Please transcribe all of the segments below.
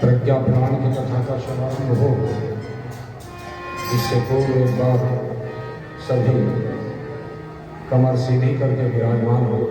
प्रज्ञा पुराण की कथा का शुभारंभ हो, इससे पूर्व एक बार सभी कमर सीधी करके विराजमान हो।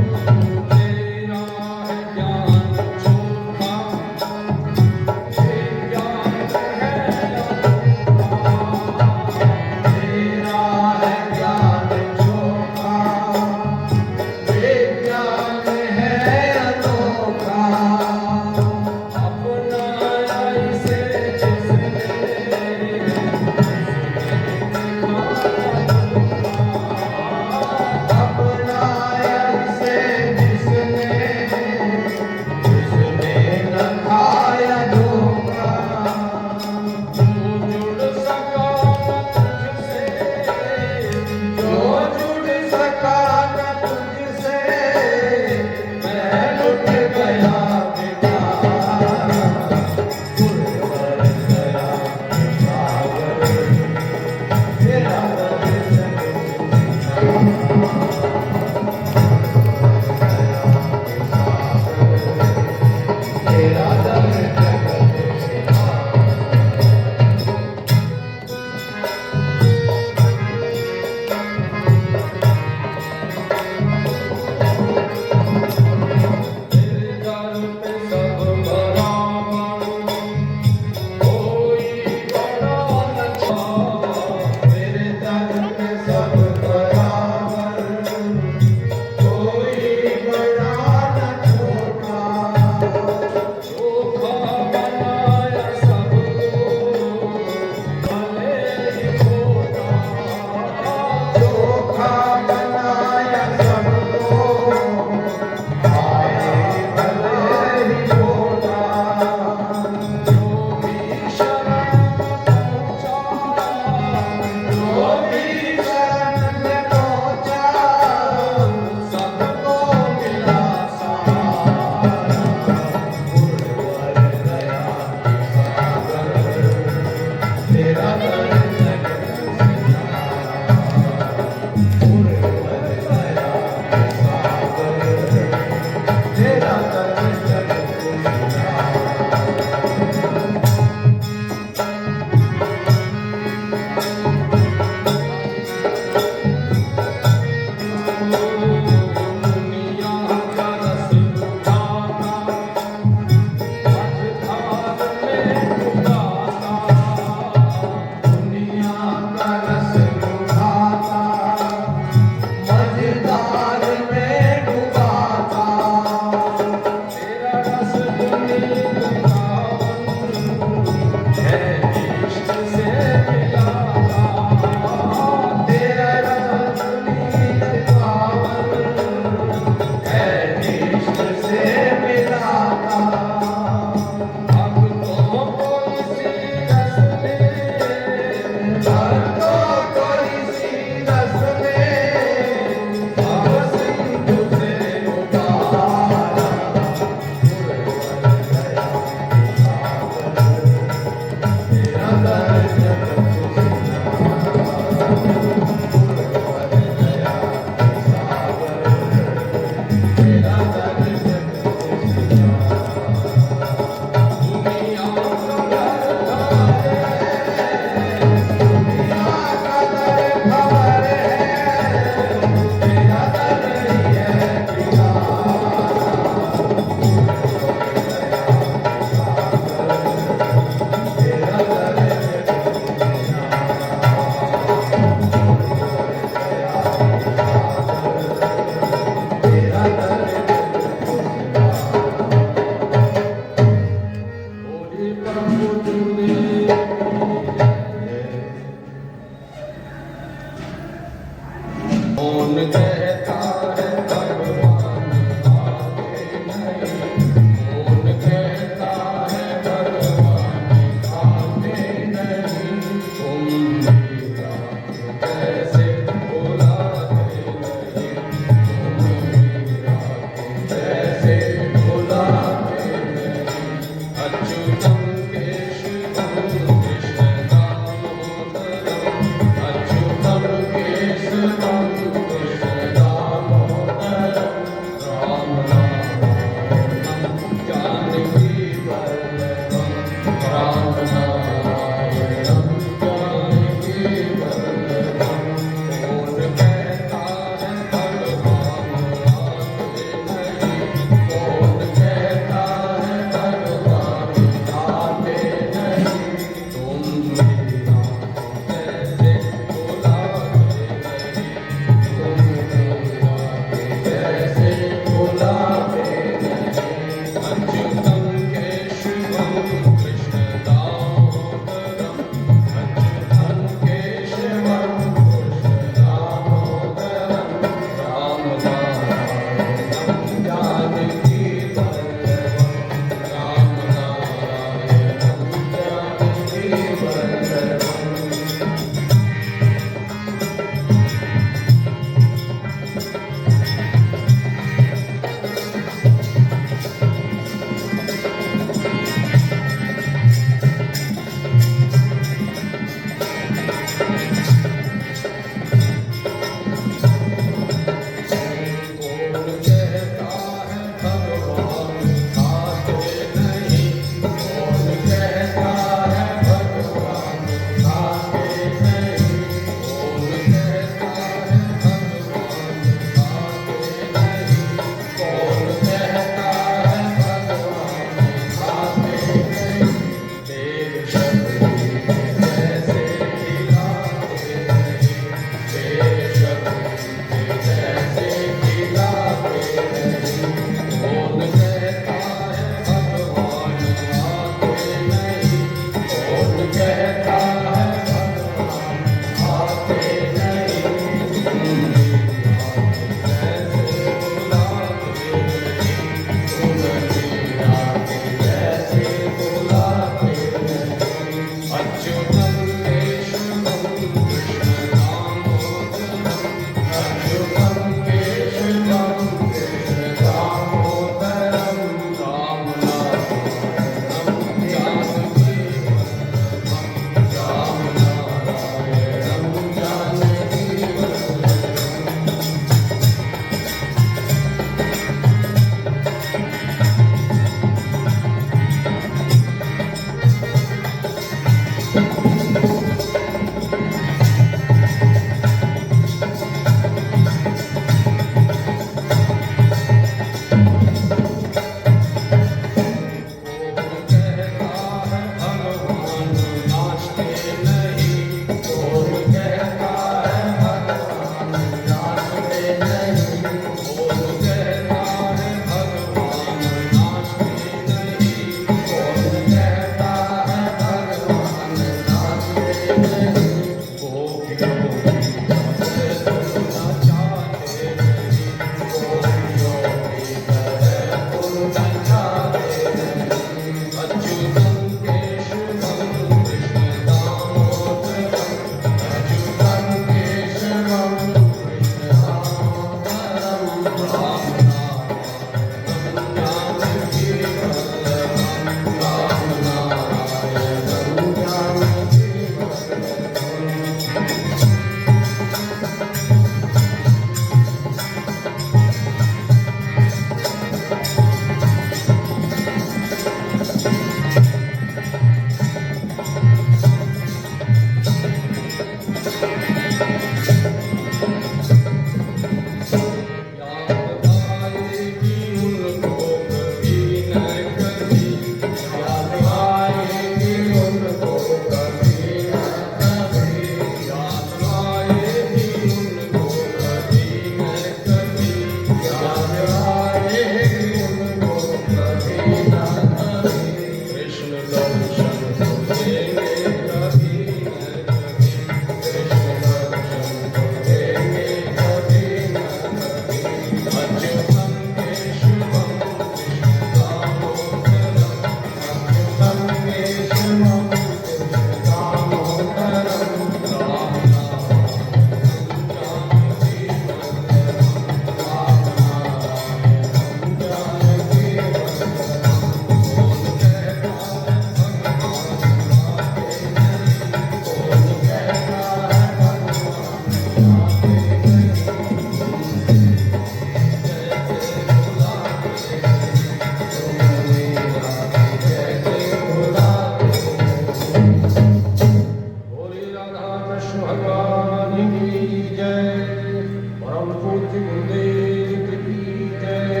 पूज्य गुरुदेव की जय,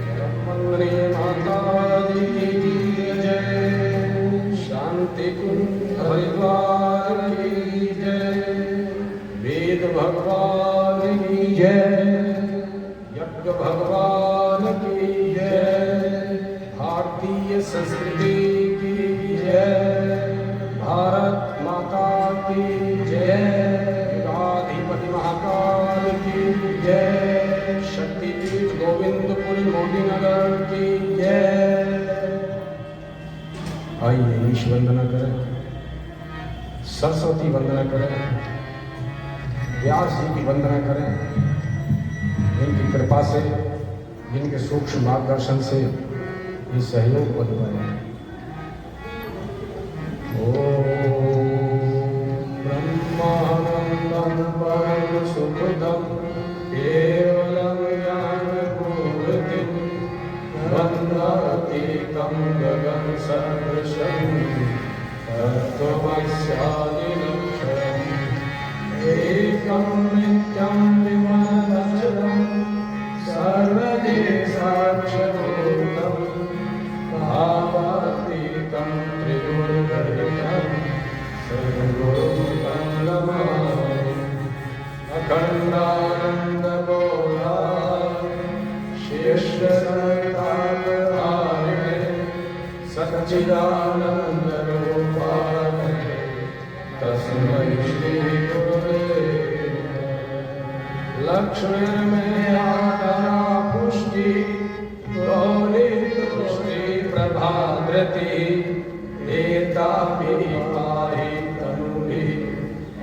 ब्रह्मण्य माता जी की जय, शांति कुंज हरिद्वार की जय, वेद भगवान की जय, यज्ञ भगवान की जय, भारतीय संस्कृति की जय, भारत माता की जय, गाधिपति महाकाल की जय, शक्तिपीठ गोविंदपुरी मोदीनगर की जय। आइए ईश वंदना करें, सरस्वती वंदना करें, व्यास जी की वंदना करें। इनकी कृपा से, इनके सूक्ष्म मार्गदर्शन से ये सहयोग बन पाए। ओम ब्रह्मानंदं परम सुखदं केवलं ज्ञानपूर्तिं वन्दातीतं गगन सदृशं तत्त्वमस्यादिलक्ष्यम् एकं नित्यं विमलमचलं सर्वदेशाक्षरभूतं भावातीतं त्रिगुणरहितं सर्वगुरुं नमामि। अखण्डानन्दबोधा शेषसंतापहारिणे सच्चिदानन्दरूपाय तस्मै श्री गुरुवे लक्ष्मीर्मेयादरा पुष्टि गौरी तुष्टि प्रभाद्रति एताभिः पाहि तनुभिः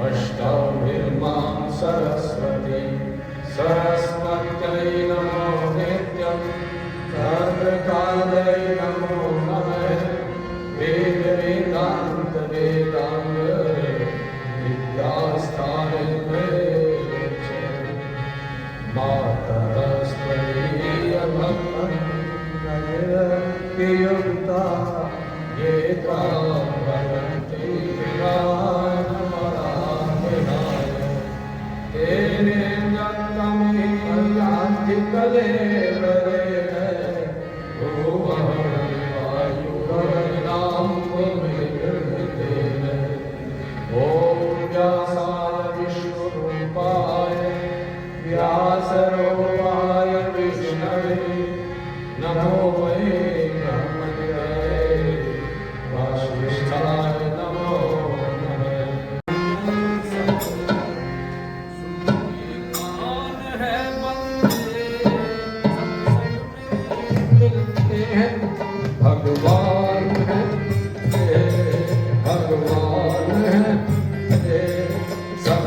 अष्टाभिर्मां सरस्वती। सरस्वत्यै नमो नित्यं सर्वकालै नमो नमः। वेद वेदान्त वेदांग विद्यास्थाने मातस्त्वदीय भक्तियुक्ता ये त्वां तेने जन्मनि यान्ति कलेवरे वायुर्नाम भूमिर्तेन। ओम व्यासाय विष्णुरूपाय व्यासरूपाय विष्णवे नमो वै ब्रह्मनिधये वासिष्ठाय नमो नमः। भगवान है, भगवान है, सब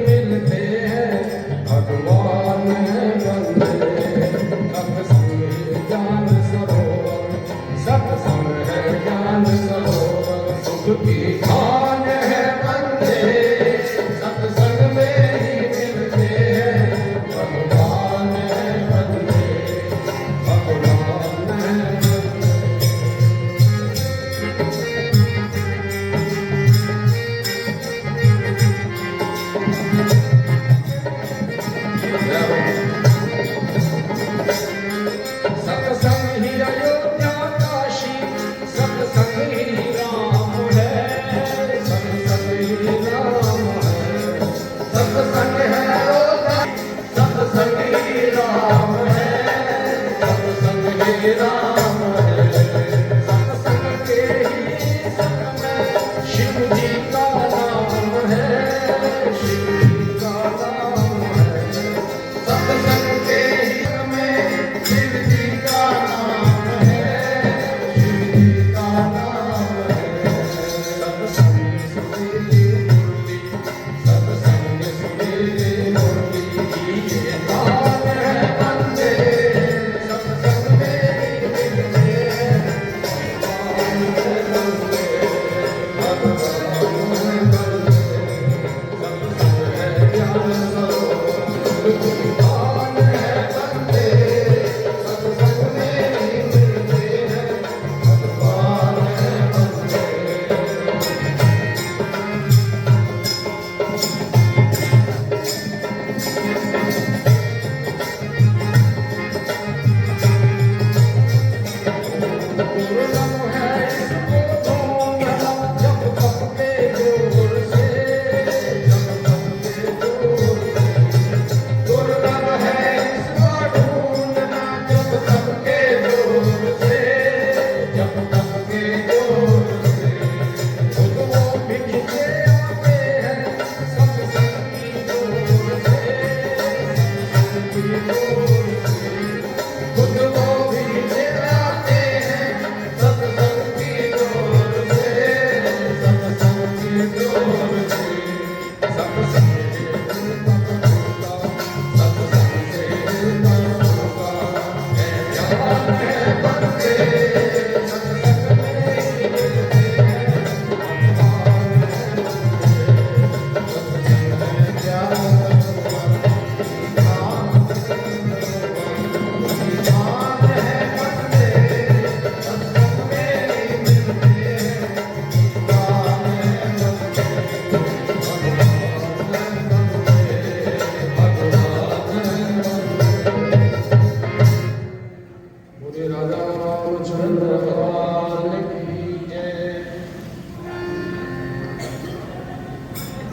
मिलते हैं। भगवान है बंदे, सत्संग है ज्ञान सरोवर, सत्संग है ज्ञान सरोवर, सुख की खान है बंदे, सत्संग में ही मिलते हैं। भगवान है बंदे, भगवान है सत्संग ही अयोध्या काशी, सत्संग ही राम है।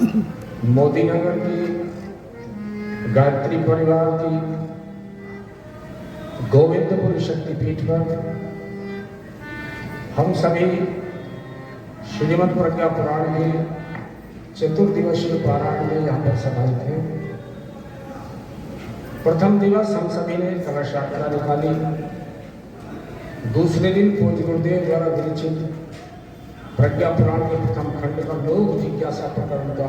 मोदी नगर की गायत्री परिवार की गोविंदपुर शक्तिपीठ पर हम सभी श्रीमद् प्रज्ञा पुराण के चतुर्दिवसीय पारायण में यहाँ पर समाहित हैं। प्रथम दिवस हम सभी ने कलश यात्रा निकाली। दूसरे दिन पूज्य गुरुदेव द्वारा विरचित प्रज्ञा पुराण के प्रथम खंड पर लोक जिज्ञासा प्रकरण का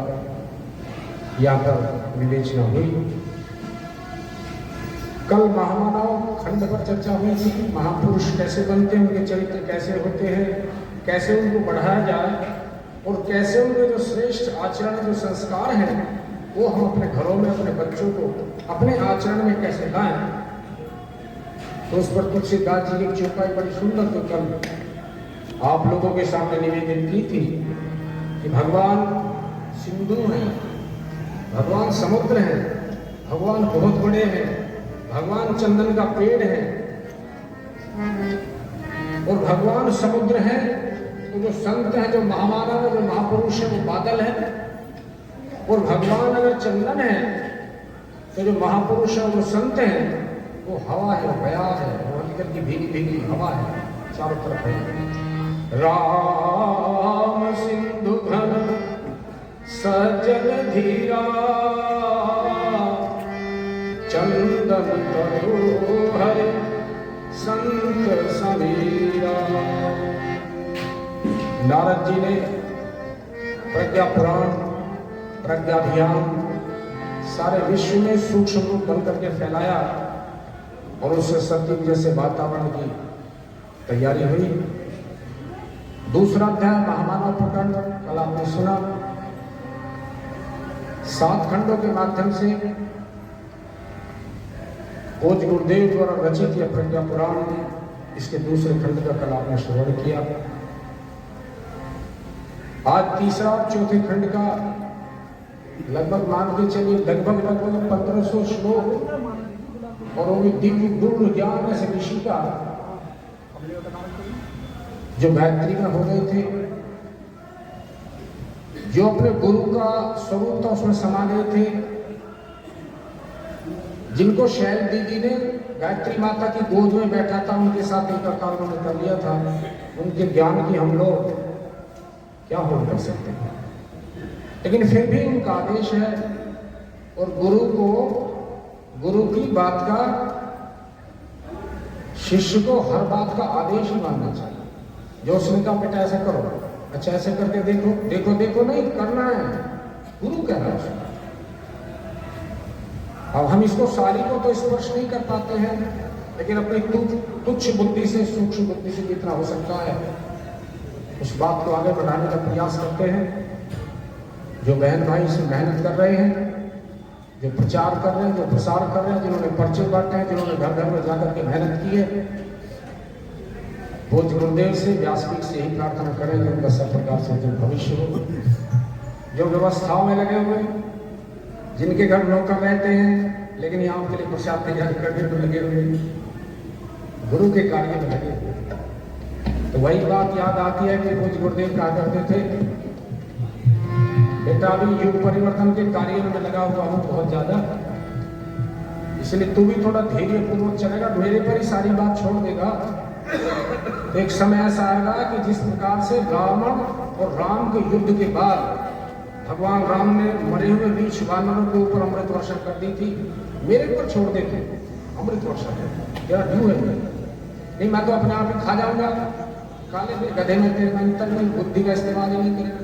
यहाँ पर विवेचना हुई। कल महामानव खंड पर चर्चा हुई थी। महापुरुष कैसे बनते हैं, उनके चरित्र कैसे होते हैं, कैसे उनको बढ़ाया जाए और कैसे उनके जो श्रेष्ठ आचरण, जो संस्कार हैं, वो हम अपने घरों में अपने बच्चों को अपने आचरण में कैसे लाएं। तो उस पर तुलसीदास जी की एक चौपाई बड़ी सुंदर तो कल आप लोगों के सामने निवेदन की थी कि भगवान सिंधु हैं, भगवान समुद्र हैं, भगवान बहुत बड़े हैं, भगवान चंदन का पेड़ है और भगवान समुद्र है। तो जो संत हैं, जो महामानव है, जो महापुरुष है, वो बादल है और भगवान अगर चंदन है तो जो महापुरुष है, वो संत हैं, वो हवा है, बयाज है, वो अंदर की भीगी भीगी हवा है, चारों तरफ है। राम सिंधु घन सजल धीरा चंदन तनु हरे संत समीरा। नारद जी ने प्रज्ञा पुराण, प्रज्ञा अभियान सारे विश्व में सूक्ष्म रूप बनकर के फैलाया और उससे सत्य जैसे वातावरण की तैयारी हुई। दूसरा अध्याय महामानव प्रकरण कल आपने सुना। 7 खंडों के माध्यम से पूज्य गुरुदेव द्वारा रचित यह प्रज्ञा पुराण, इसके दूसरे खंड का कल आपने श्रवण किया। आज तीसरा और चौथे खंड का लगभग मान के चलिए लगभग 1500 श्लोक और वो भी दिव्य गुरु ज्ञान ऐसे ऋषि का जो गायत्री में हो गए थे, जो अपने गुरु का स्वरूप था उसमें समा गए थे, जिनको शैल दीदी ने गायत्री माता की गोद में बैठा था, उनके साथ एक काल में कर लिया था। उनके ज्ञान की हम लोग क्या हो कर सकते हैं, लेकिन फिर भी उनका आदेश है और गुरु को, गुरु की बात का शिष्य को हर बात का आदेश ही मानना चाहिए। जो उसने कहा बेटा ऐसे करो, अच्छा ऐसे करके देखो, देखो देखो नहीं करना है, गुरु कह रहा है। अब हम इसको सारी को तो स्पर्श नहीं कर पाते हैं, लेकिन अपनी तुच्छ बुद्धि से, सूक्ष्म बुद्धि से जितना हो सकता है उस बात को आगे बढ़ाने का प्रयास करते हैं। जो बहन भाई इसमें मेहनत कर रहे हैं, जो प्रचार कर रहे हैं, जो प्रसार कर रहे हैं, जिन्होंने पर्चे बांटे हैं, जिन्होंने घर घर में जाकर के मेहनत की है, पूज्य गुरुदेव से, व्यासपीठ से यही प्रार्थना करें कि उनका सब प्रकार से उज्जवल भविष्य हो। जो व्यवस्थाओं में लगे हुए, जिनके घर नौकर रहते हैं लेकिन यहाँ के लिए प्रसाद तैयार करने में लगे हुए, गुरु के कार्य में लगे हुए, तो वही बात याद आती है कि पूज्य गुरुदेव कहा करते थे बेटा अभी युग परिवर्तन के कार्य में लगा हुआ हूँ बहुत ज्यादा, इसलिए तू भी थोड़ा धैर्य पूर्वक चलेगा, मेरे पर ही सारी बात छोड़ देगा। तो एक समय ऐसा आएगा कि जिस प्रकार से रावण और राम के युद्ध के बाद भगवान राम ने मरे हुए बीच वानरों के ऊपर अमृत वर्षा कर दी थी, मेरे पर छोड़ देते अमृत वर्षा तेरा ड्यू है, नहीं मैं तो अपने आप ही खा जाऊंगा, काले में गधे में तेरे अंतर में बुद्धि का इस्तेमाल ही नहीं करेगा,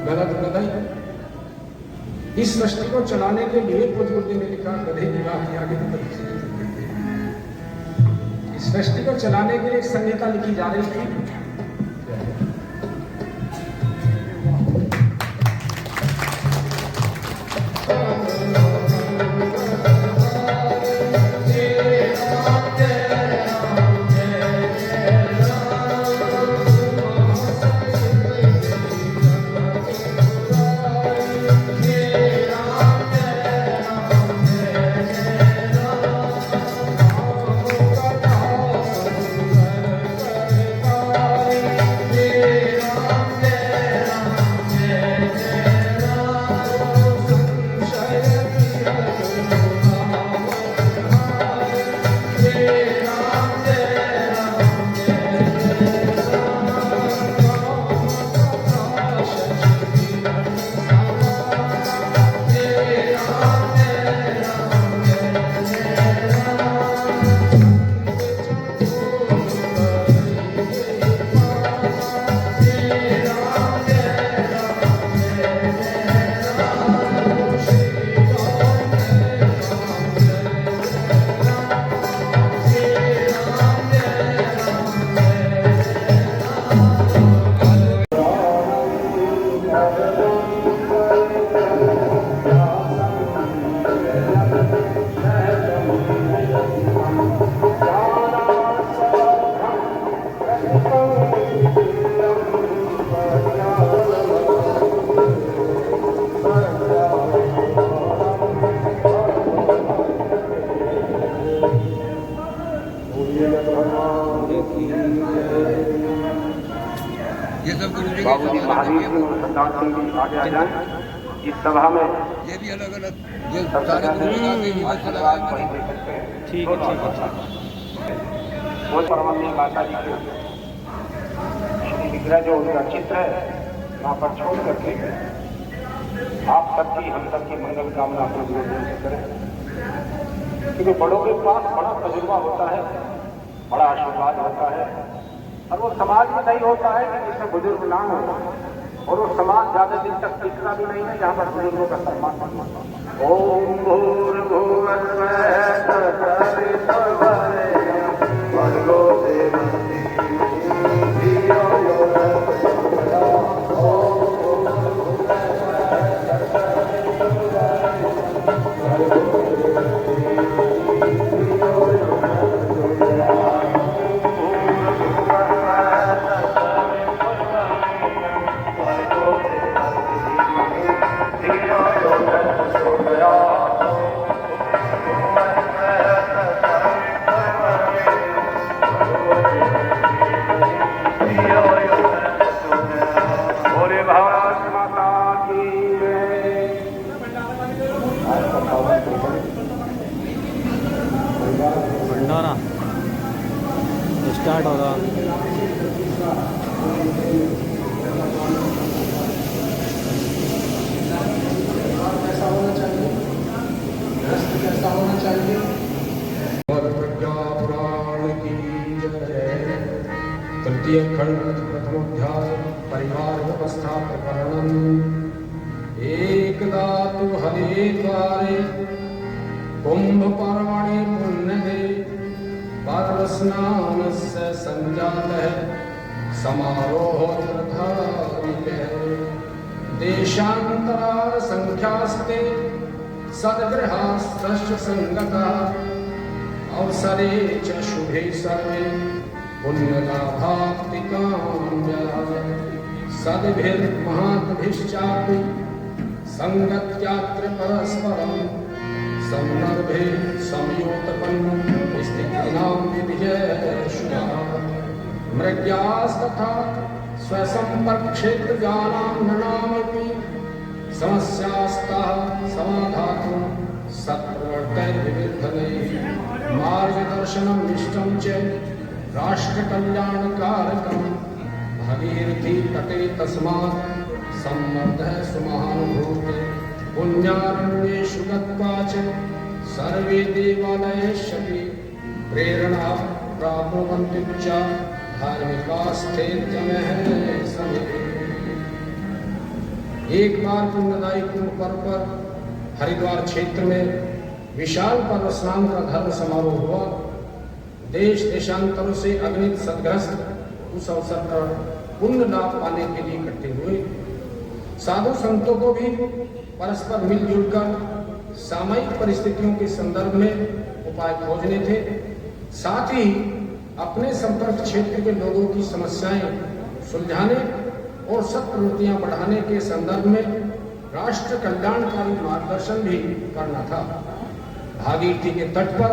गलत गधा ही। इस सृष्टि को चलाने के लिए पूज्य गुरुदेव ने लिखा गधे की बात आगे इस सृष्टि को चलाने के लिए एक संहिता लिखी जा रही थी। भजन और सिद्धांत सिंह भी आगे आ जाए इस सभा में। ये भी अलग अलग आशीर्वाद वही दे सकते हैं। ठीक है ठीक है। वो परमात्मा माता जी के श्री विग्रह जो उनका चित्र है वहाँ पर छोड़ करके आप सबकी हम सबकी मंगल कामना अपने गुरुदेव से करें, क्योंकि बड़ों के पास बड़ा तजुर्बा होता है, बड़ा आशीर्वाद होता है, और वो समाज में नहीं होता है कि जिसमें बुजुर्ग ना हो, और वो समाज ज्यादा दिन तक टिकता भी नहीं है जहाँ पर बुजुर्गों का सम्मान नहीं होता। ओम भंडारा स्टार्ट होगा। कैसा होना चाहिए, कैसा होना चाहिए। प्रज्ञा पुराण की जय। तृतीय खंड प्रथमोध्याय परिवार व्यवस्था प्रकरणम। एकदा तु हरे द्वारे कुंभ पर्वणि पुण्यदे पर्व स्नानस्य संजातः समारोह धार्मिकः। देशान्तरार संख्यास्ते सद्गृहास्तश्च संगतः अवसरे च शुभे सर्वे पुण्यलाभाप्तिकाम्यः। सद्भिर्महात्भिश्चापि संगत्यात्र परस्परं संदर्भे संयोतपन्न स्थितीनां विजयशुभः। मृग्यास्तथा स्वसंपर्कक्षेत्रजानां नृणामपि समस्यास्ताः समाधातुं सत्प्रवर्तैर्विविधैः। मार्गदर्शनम् इष्टं च राष्ट्रकल्याणकारकं। भागीरथी तटे तस्मात् सम्मर्दः सुमहानुभूते। पुण्यारण्येषु गत्वा च सर्वे देवालयेष्वपि प्रेरणा प्राप्नुवन्ति च धार्मिकास्थेत्यमः समे। एक बार पुण्यदायी कुंभ पर्व पर हरिद्वार क्षेत्र में विशाल पर्व स्नान का धर्म समारोह हुआ। देश देशांतरों से अगणित सद्ग्रस्त उस अवसर पर पुण्य लाभ पाने के लिए इकट्ठे हुए। साधु संतों को भी परस्पर मिलजुल कर सामयिक परिस्थितियों के संदर्भ में उपाय खोजने थे। साथ ही अपने संपर्क क्षेत्र के लोगों की समस्याएं सुलझाने और सत्प्रवृत्तियां बढ़ाने के संदर्भ में राष्ट्र कल्याणकारी मार्गदर्शन भी करना था। भागीरथी के तट पर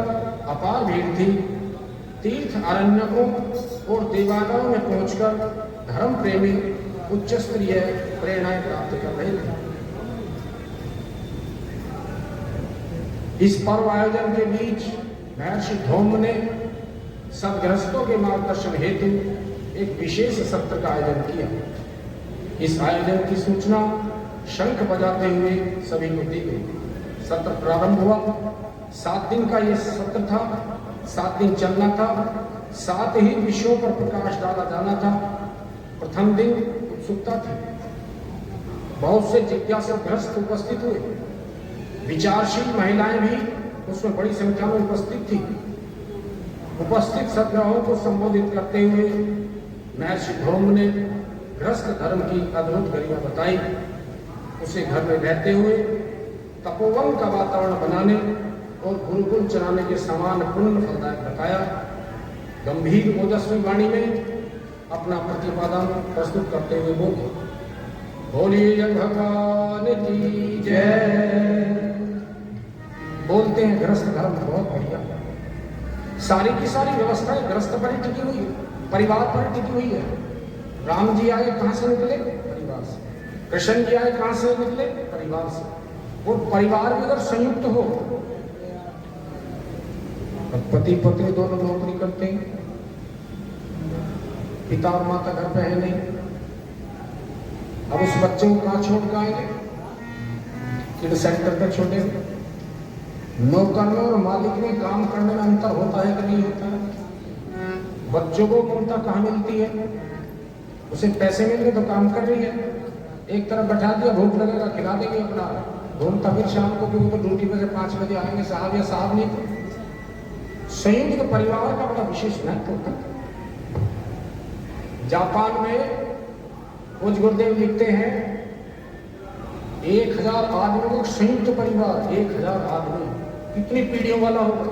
अपार भीड़ थी। तीर्थ अरण्यकों और देवालयों में पहुंचकर धर्म प्रेमी उच्च स्तरीय प्रेरणाएं प्राप्त कर रहे थे। इस पर्व आयोजन के बीच महर्षि धौम्य ने सद्गृहस्थों के मार्गदर्शन हेतु एक विशेष सत्र का आयोजन किया। इस आयोजन की सूचना शंख बजाते हुए सभी को दी गई। सत्र प्रारंभ हुआ। 7 दिन का यह सत्र था। 7 दिन चलना था। 7 ही विषयों पर प्रकाश डाला जाना था। प्रथम दिन उत्सुकता थी। बहुत से जिज्ञासुग्रस्त उपस्थित हुए। विचारशील महिलाएं भी उसमें बड़ी संख्या में उपस्थित थी। उपस्थित सद्ग्रहों को संबोधित करते हुए महर्षि धौम्य ने गृहस्थ धर्म की अद्भुत गरिमा बताई। उसे घर में रहते हुए तपोवन का वातावरण बनाने और गुरुकुल चलाने के समान पुण्य फलदायक बताया। गंभीर ओजस्वी वाणी में अपना प्रतिपादन प्रस्तुत करते हुए बोलिए जय भगवान की जय। बोलते हैं गृहस्थ धर्म बहुत बढ़िया। सारी की सारी व्यवस्थाएं गृहस्थ पर ही टिकी हुई है, परिवार पर टिकी हुई है। राम जी आए कहां से निकले? परिवार से। कृष्ण जी आए कहां से निकले? परिवार से। वो परिवार भी अगर संयुक्त हो, पति पत्नी दोनों नौकरी करते हैं, पिता और माता घर पे है नहीं, अब उस बच्चे को कहां छोड़ के आएंगे? किड सेंटर पर छोड़ेंगे। नौकर में और मालिक में काम करने में अंतर होता है कि नहीं होता है? बच्चों को ममता कहाँ मिलती है? उसे पैसे मिल गए तो काम कर रही है, एक तरफ बैठा दिया, भूख लगेगा खिला देंगे, अपना घूमता फिर शाम को, क्योंकि तो ड्यूटी पे से 5 बजे आएंगे साहब या साहब नहीं। तो संयुक्त परिवार का बड़ा विशेष महत्व होता है। जापान में पूज्य गुरुदेव लिखते हैं 1000 आदमियों का संयुक्त परिवार, 1000 आदमी, कितनी पीढ़ियों वाला होगा।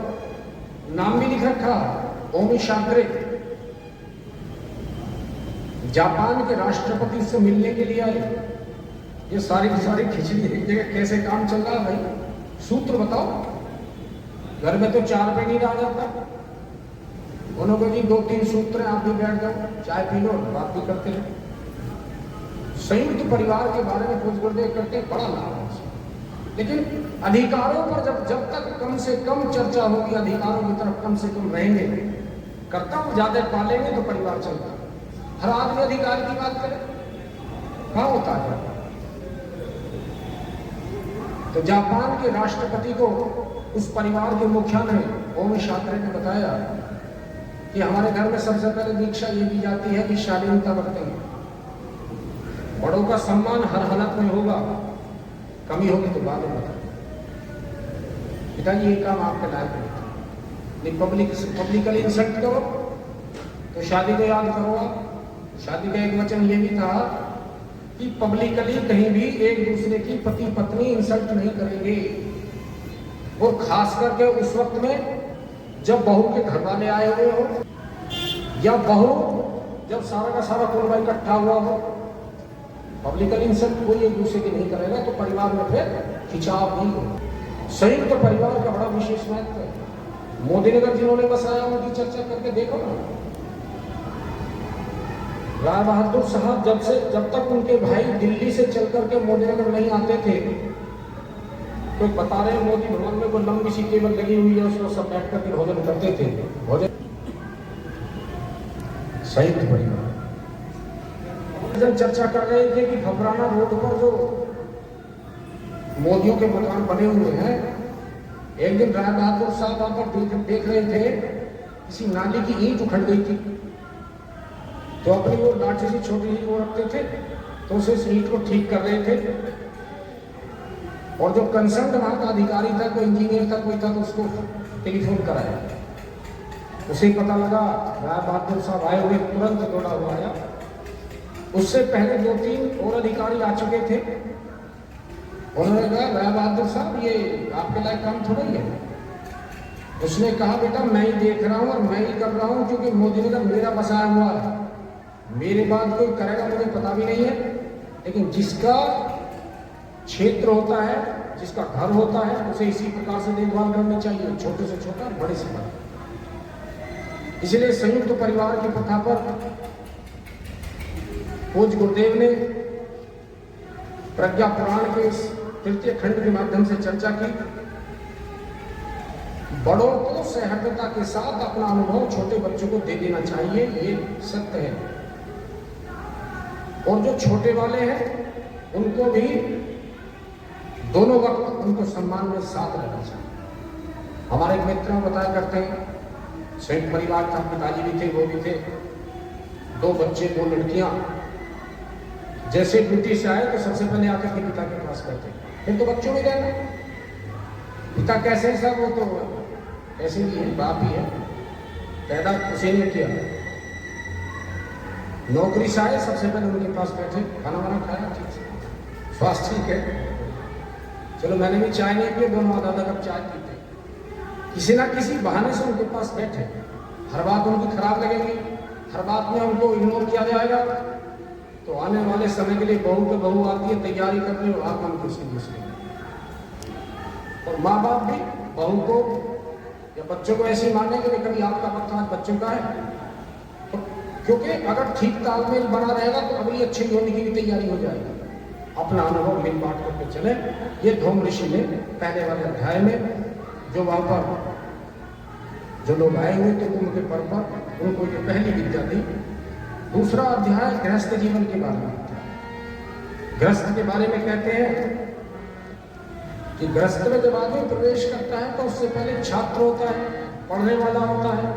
नाम भी लिख रखा ओमी शाकरे। जापान के राष्ट्रपति से मिलने के लिए आए। ये सारी की सारी खिचड़ी एक जगह कैसे काम चल रहा है भाई? सूत्र बताओ। घर में तो 4 पे नहीं रहा जाता। उन्होंने कहा जी 2-3 सूत्र हैं, आप भी बैठ जाओ, चाय पी लो, बात भी करते रहो। संयुक्त परिवार के बारे में पूज्य गुरुदेव करते बड़ा लाभ है। लेकिन अधिकारों पर जब तक कम से कम चर्चा होगी, अधिकारों की तरफ कम से कम रहेंगे, कर्तव्य ज्यादा पालेंगे तो परिवार चलता है। हर आदमी अधिकार की बात करे, कहां होता है? तो जापान के राष्ट्रपति को उस परिवार के मुखिया ने, ओमी शाकरे ने बताया कि हमारे घर में सबसे पहले दीक्षा ये दी जाती है कि शालीनता बरतेंगे, बड़ों का सम्मान हर हालत में होगा, कमी होगी तो बाद में बताएं। पिताजी ये काम आपके लायक नहीं, पब्लिकली इंसल्ट करो तो शादी को याद करो। आप शादी का एक वचन ये भी था कि पब्लिकली कहीं भी एक दूसरे की पति पत्नी इंसल्ट नहीं करेंगे, और खास करके उस वक्त में जब बहू के घर वाले आए हुए हो, या बहू जब सारा का सारा कुलबा इकट्ठा हुआ हो, पब्लिकली इंसल्ट कोई एक दूसरे की नहीं करेगा तो परिवार में फिर खिंचाव नहीं होगा। संयुक्त तो परिवार का बड़ा विशेष महत्व है। मोदी नगर जिन्होंने बसाया उनकी चर्चा करके देखो ना। राय बहादुर साहब जब तक उनके भाई दिल्ली से चल करके मोदी नगर नहीं आते थे, तो बता रहे मोदी भवन में कोई लंबी सी टेबल लगी हुई है, उसको सब बैठ करके भोजन करते थे। भोजन संयुक्त परिवार। जब चर्चा कर रहे थे कि घबराना रोड पर जो मोदियों के मकान बने हुए हैं, एक दिन राय बहादुर साहब वहां पर देख रहे थे किसी नाली की ईंट उखड़ गई थी, तो अपनी वो लाठी सी छोटी सी वो रखते थे, तो उसे ईंट को ठीक कर रहे थे, और जो कंसर्न वहां का अधिकारी था, कोई इंजीनियर था, कोई था, तो उसको टेलीफोन कराया। उसे पता लगा, राय बहादुर साहब आए हुए, तुरंत दौड़ा हुआ आया। उससे पहले 2-3 और अधिकारी आ चुके थे। उन्होंने कहा राय बहादुर साहब ये आपके लायक काम थोड़ा ही है। उसने कहा बेटा मैं ही देख रहा हूं और मैं ही कर रहा हूं, क्योंकि मोदी नगर मेरा बसाया हुआ है, मेरे बाद कोई करेगा मुझे पता भी नहीं है, लेकिन जिसका क्षेत्र होता है, जिसका घर होता है, उसे इसी प्रकार से देखभाल करनी चाहिए, छोटे से छोटा, बड़े से बड़ा। इसलिए संयुक्त परिवार की प्रथा पर पूज्य गुरुदेव ने प्रज्ञा पुराण के इस 3य खंड के माध्यम से चर्चा की। बड़ों को सहृदयता के साथ अपना अनुभव छोटे बच्चों को दे देना चाहिए, ये सत्य है। और जो छोटे वाले हैं उनको भी दोनों वक्त उनको सम्मान में साथ रहना चाहिए। हमारे एक मित्र बताया करते हैं, संयुक्त परिवार था, पिताजी भी थे, वो भी थे, 2 बच्चे 2 लड़कियां। जैसे ड्यूटी से आए तो सबसे पहले आकर के पिता के पास बैठे, फिर तो बच्चों में रहना। पिता कैसे है साहब? वो तो ऐसे ही है, बाप ही है, पैदा उसे नहीं किया। नौकरी से आए सबसे पहले उनके पास बैठे, खाना वाना खाया, ठीक से, स्वास्थ्य ठीक है, चलो मैंने भी चाय नहीं पी, दोनों आधा कप चाय पीते, किसी ना किसी बहाने से उनके पास बैठे। हर बात उनकी खराब लगेगी, हर बात में उनको इग्नोर किया जाएगा, तो आने वाले समय के लिए बहू पे बहू आती है, तैयारी कर रहे हो आप मन को दूसरे। और माँ बाप भी बहू को या बच्चों को ऐसे मानेंगे कि कभी आपका वक्त आज बच्चों का है, तो क्योंकि अगर ठीक तालमेल बना रहेगा तो अगली अच्छी होने की भी तैयारी हो जाएगी। अपना अनुभव मिल बांट करके चले। ये धूम ऋषि ने पहले वाले अध्याय में जो वहां पर जो लोग आए हुए थे कुंभ के पर्व पर उनको ये पहली विद्या दी। दूसरा अध्याय गृहस्थ जीवन के बारे में। गृहस्थ के बारे में कहते हैं कि गृहस्थ में जब आदमी प्रवेश करता है तो उससे पहले छात्र होता है, पढ़ने वाला होता है,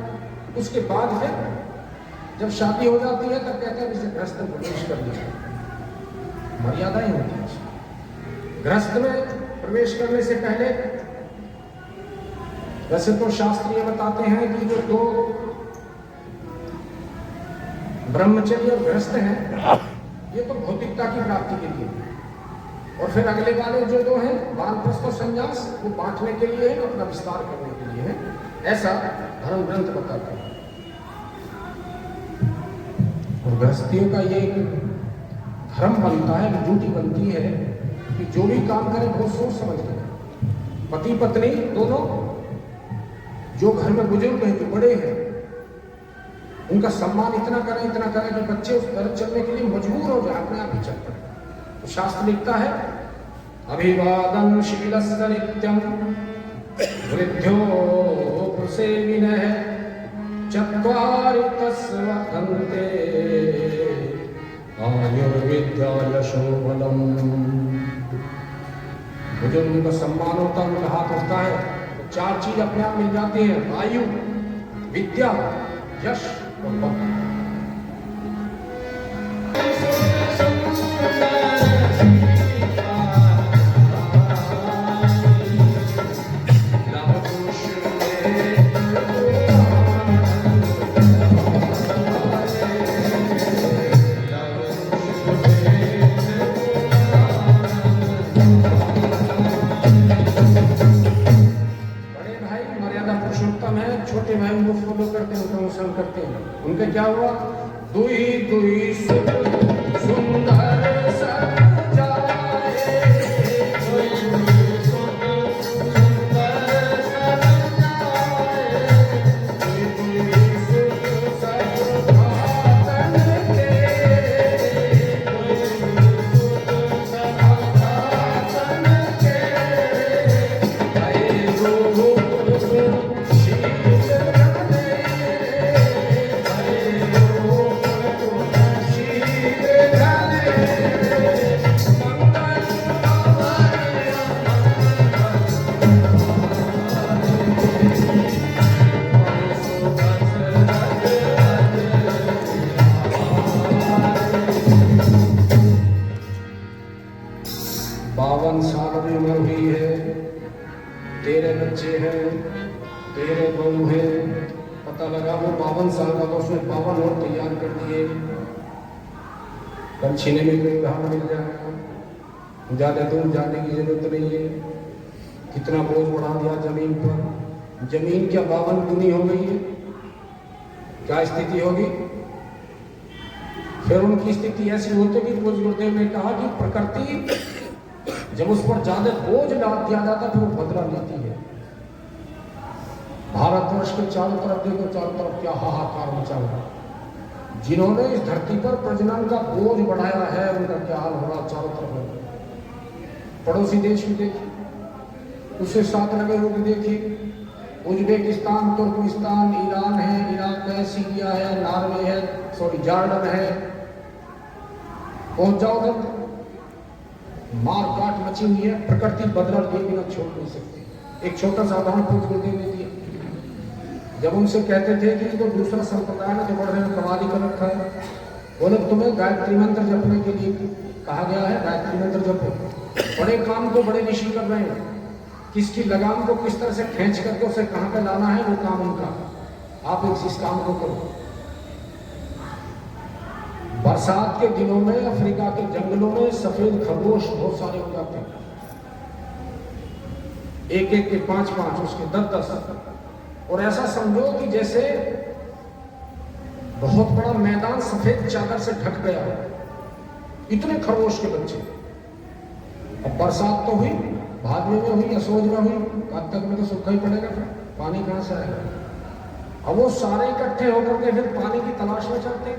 उसके बाद फिर जब शादी हो जाती है तब कहते हैं इसे गृहस्थ में प्रवेश कर लिया। मर्यादाएं होती हैं गृहस्थ में प्रवेश करने से पहले। वैसे तो शास्त्रीय बताते हैं कि जो दो ब्रह्मचर्य और गृहस्थ हैं ये तो भौतिकता की प्राप्ति के लिए, और फिर अगले वाले जो दो हैं वानप्रस्थ और संन्यास वो बांटने के लिए है, अपना विस्तार करने के लिए है, ऐसा धर्म ग्रंथ बताता है। और गृहस्थियों का ये धर्म बनता है, ड्यूटी बनती है कि जो भी काम करें बहुत सोच समझ करें। पति पत्नी दोनों, जो घर में बुजुर्ग हैं, जो बड़े हैं, उनका सम्मान इतना करें कि बच्चे उस तरफ चलने के लिए मजबूर हो जाए, अपने आप ही चल पड़े। तो शास्त्र लिखता है अभिवादन शीलस्य नित्यं वृद्धो प्रसेविनः चत्वारि तस्वकन्ते आयुर्विद्या यशो बलम्। बुजुर्ग का सम्मान होता है, उनका हाथ उठता है तो चार चीज अपने आप मिल जाती है, आयु, विद्या, यश और बल। छोटे भाई उनको फॉलो करते हैं, उनका अनुसरण करते हैं। उनका क्या हुआ? दुई दुई सुंदर सब जाए, दुई दुई सुंदर सब जाए, दुई दुई सब भातन के, दुई दुई सब भातन के, आए रूप तेरे बहू है, पता लगा वो 52 साल का, तो उसने 52 और तैयार कर दिए। कल छीने में कोई घर मिल जाएगा, ज़्यादा दूर जाने की जरूरत नहीं है। कितना बोझ बढ़ा दिया जमीन पर, जमीन क्या 52 गुनी हो गई है, क्या स्थिति होगी? फिर उनकी स्थिति ऐसी होती कि पूज्य गुरुदेव ने कहा कि प्रकृति जब उस पर ज्यादा बोझ लाद दिया जाता तो वो बदला लेती है। भारतवर्ष के चारों तरफ देखो, चारों तरफ क्या हाहाकार मचा हुआ। जिन्होंने इस धरती पर प्रजनन का बोझ बढ़ाया है उनका क्या हाल हो रहा चारों तरफ। पड़ोसी देश भी देखिए, उससे साथ लगे हुए देखिए, उज्बेकिस्तान, तुर्कमेनिस्तान, ईरान है, इराक है, सीरिया है, नॉर्वे है, सॉरी जॉर्डन है, पहुंच जाओ तक मार काट मची हुई है। प्रकृति बदला दिए बिना छोड़ नहीं सकती। एक छोटा सा उदाहरण पूज्य गुरुदेव ने दिया। जब उनसे कहते थे कि तो दूसरा संप्रदाय में जो बढ़ रहे कमाली कर रखा है, बोले तुम्हें गायत्री मंत्र जपने के लिए कहा गया है, गायत्री मंत्र जपो। बड़े काम को बड़े ऋषि कर रहे हैं, किसकी लगाम को किस तरह से खींच करके उसे कहां पे लाना है वो काम उनका। आप इस काम को करो। बरसात के दिनों में अफ्रीका के जंगलों में सफेद खरगोश बहुत सारे हो जाते हैं, एक एक के 5-5, उसके 10-10, और ऐसा समझो कि जैसे बहुत बड़ा मैदान सफेद चादर से ढक गया है, इतने खरगोश के बच्चे। अब बरसात तो हुई, भादमे में हुई, असोज में हुई, कार्तिक में तो सूखा ही पड़ेगा, पानी कहां से आएगा? अब वो सारे इकट्ठे होकर के फिर पानी की तलाश में चलते,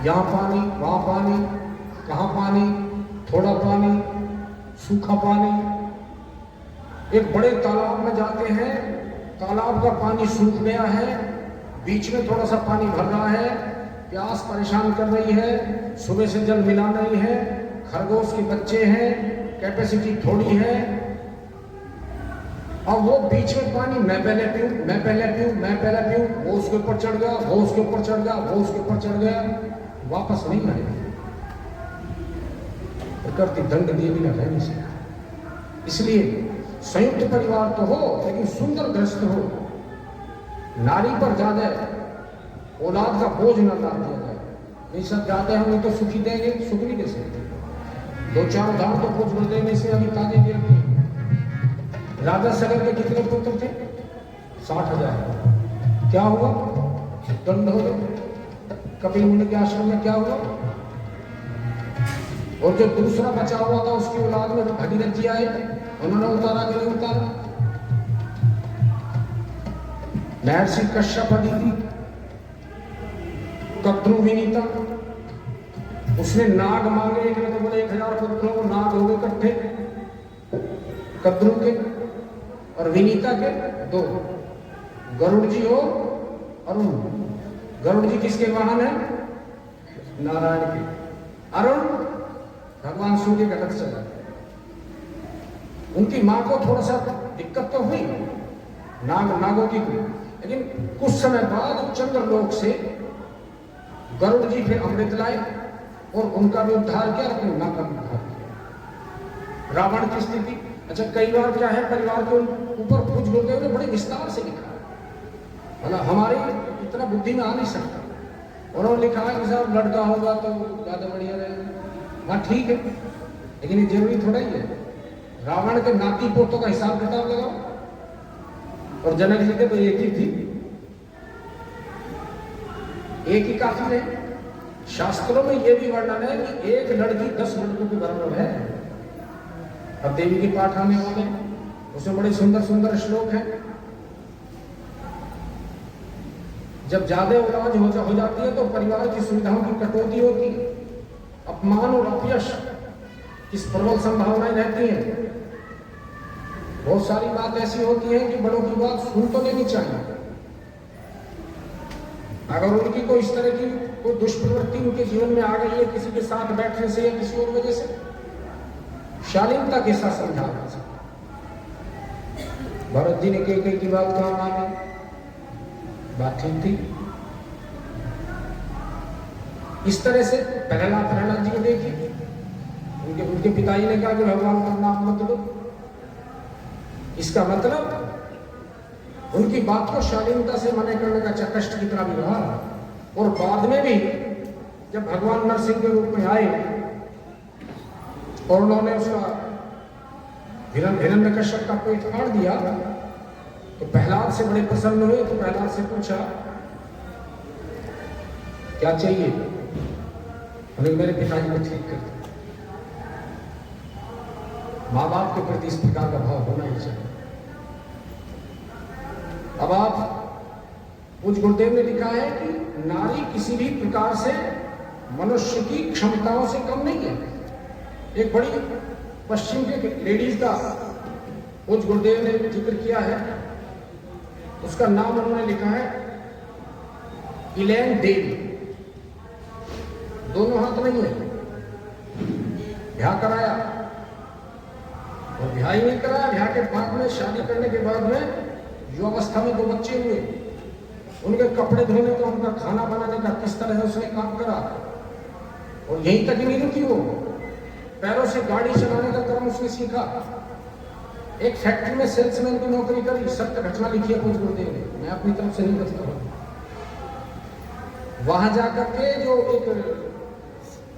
यहाँ पानी, वहां पानी, कहाँ पानी, थोड़ा पानी, सूखा पानी। एक बड़े तालाब में जाते हैं, तालाब का पानी सूख गया है, बीच में थोड़ा सा पानी भर रहा है, प्यास परेशान कर रही है, सुबह से जल मिला नहीं है, खरगोश के बच्चे हैं, कैपेसिटी थोड़ी है, और वो बीच में पानी मैं पहले पीऊं, मैं पहले पीऊं, मैं पहले पीऊं, वो उसके ऊपर चढ़ गया, वो उसके ऊपर चढ़ गया, वो उसके ऊपर चढ़ गया, वापस नहीं आएगा। प्रकृति दंड दिए बिना रह नहीं सकती। इसलिए संयुक्त परिवार तो हो लेकिन सुंदर ग्रस्त हो, नारी पर ज्यादा औलाद का बोझ न डाल दिया जाए। ये सब ज्यादा हम तो सुखी देंगे, सुख नहीं दे सकते। 2-4 उदाहरण तो कुछ गुरुदेव में से अभी ताजे दे रखे। राजा सगर के कितने पुत्र थे? 60,000। क्या हुआ? दंड हो गए। कपिल मुनि के आश्रम में क्या हुआ? और जो दूसरा बचा हुआ था उसकी औलाद में भगीरथ जी आए, उन्होंने उतारा कि नहीं उतारा? महर्षि कश्यप अदिति, कद्रु विनीता, उसने नाग मांगे, एक ने तो बोले 1000 पुत्रों को, नाग हो गए इकट्ठे कद्रु के, और विनीता के 2। गरुड़ जी हो अरुण। गरुड़ जी किसके वाहन है? नारायण के। अरुण भगवान सूर्य का रथ चला। उनकी मां को थोड़ा सा दिक्कत तो हुई नागों की, लेकिन कुछ समय बाद चंद्रलोक से गरुड़ जी फिर अमृत लाए और उनका भी उद्धार किया, अपनी मां का भी उद्धार किया। रावण की स्थिति, अच्छा कई बार क्या है, परिवार के ऊपर कुछ गुरुदेव ने बड़े विस्तार से लिखा, मतलब हमारे इतना बुद्धि में आ नहीं सकता। उन्होंने लिखा है कि साहब लड़का होगा तो ज्यादा बढ़िया रहेगा। हाँ ठीक है, लेकिन ये जरूरी थोड़ा ही है। रावण के नाती पोतों का हिसाब किताब लगाओ, और जनक जी के तो एक ही थी, एक ही काफी है। शास्त्रों में यह भी वर्णन है कि एक लड़की 10 लड़कों के बराबर है। अब देवी के पाठ आने वाले, उसमें बड़े सुंदर सुंदर श्लोक हैं। जब ज्यादा औलाद हो जाती है तो परिवार की सुविधाओं की कटौती होती है, अपमान और अपयश की प्रबल संभावनाएं रहती हैं। बहुत सारी बात ऐसी होती है कि बड़ों की बात सुन तो लेनी चाहिए। अगर उनकी कोई इस तरह की कोई दुष्प्रवृत्ति उनके जीवन में आ गई है, किसी के साथ बैठने से या किसी और वजह से, शालीनता के साथ समझाना चाहिए। भरत जी ने कई की बात कहा माने, बात ठीक थी। इस तरह से प्रहलाद जी को देखिए, उनके पिताजी ने कहा कि भगवान का नाम मत लो। इसका मतलब उनकी बात को शालीनता से मना करने का कष्ट कितना भी रहा। और बाद में भी जब भगवान नरसिंह के रूप में आए और उन्होंने उसका हिरण्यकश्यप का पेट फाड़ दिया, तो प्रहलाद से बड़े प्रसन्न हुए। तो प्रहलाद से पूछा क्या चाहिए? उन्हें मेरे पिताजी को ठीक कर दो। माँ बाप के प्रति इस प्रकार का भाव होना ही चाहिए। अब आप पूज्य गुरुदेव ने लिखा है कि नारी किसी भी प्रकार से मनुष्य की क्षमताओं से कम नहीं है। एक बड़ी पश्चिम के लेडीज का पूज्य गुरुदेव ने जिक्र किया है, उसका नाम उन्होंने लिखा है इलेन देवी। दोनों हाथ नहीं है, ब्याह कराया और ब्याह ही नहीं कराया, ब्याह के बाद में शादी करने के बाद में युवावस्था में 2 बच्चे हुए। उनके कपड़े धोने का, उनका खाना बनाने का किस तरह उसने काम करा। और यहीं तक ही नहीं रुकी, वो पैरों से गाड़ी चलाने का क्रम उसने सीखा। एक फैक्ट्री में सेल्समैन की नौकरी करी। सत्य घटना लिखी है पूज्य गुरुदेव ने, मैं अपनी तरफ से नहीं बता रहा। वहां जाकर के जो एक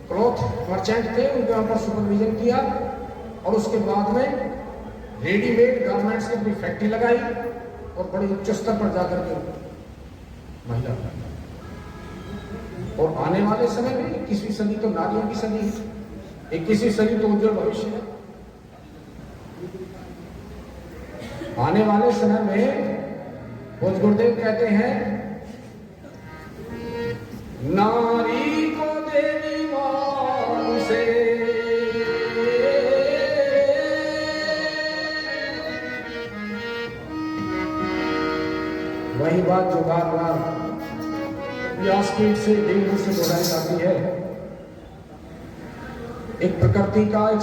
क्लॉथ मर्चेंट थे, उनके वहां पर सुपरविजन किया और उसके बाद में रेडीमेड गारमेंट्स की अपनी फैक्ट्री लगाई और बड़े उच्च स्तर पर जाकर के महिला। और आने वाले समय में 21वीं सदी तो नारियों की सदी है, 21वीं सदी तो उज्जवल भविष्य है। आने वाले समय में पूज्य गुरुदेव कहते हैं नारी को देवी मान से वही बात जो बार बार व्यासपीठ से देव से दोहराई जाती है। एक प्रकृति का एक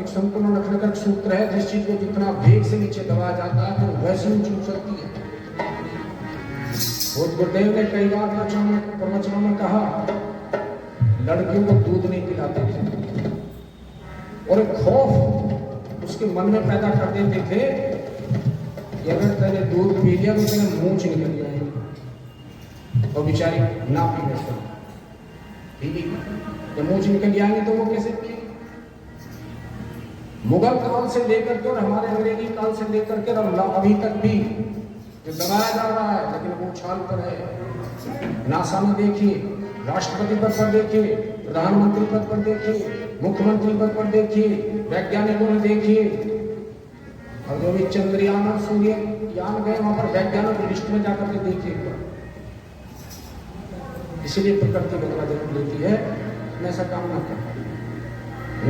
संतुलन रखने का सूत्र है, जिस चीज को जितना वेग से नीचे दबाया जाता है तो वैसे ऊंची उछलती है। और गुरुदेव ने कई बार प्रवचनों में कहा, लड़कियों को दूध नहीं पिलाते थे और एक खौफ उसके मन में पैदा कर देते थे कि अगर तेरे दूध पी लिया तो तेरे मुंह से निकल जाएंगे और बेचारी ना पी सकती, ठीक है, जब मुंह से निकल जाएंगे तो वो कैसे पिएंगे। मुगल काल से लेकर के और हमारे अंग्रेजी काल से लेकर के अभी तक भी जो दबाया जा रहा है, लेकिन वो उछाल पर है। नासा में देखिए, राष्ट्रपति पद पर देखिए, प्रधानमंत्री पद पर देखिए, मुख्यमंत्री पद पर देखिए, वैज्ञानिकों में देखिए, और जो भी चंद्रयान और सूर्ययान गए वहां पर वैज्ञानिक की लिस्ट में जाकर के देखिए। इसलिए प्रकृति बदला जरूर लेती है, मैं ऐसा काम ना करता।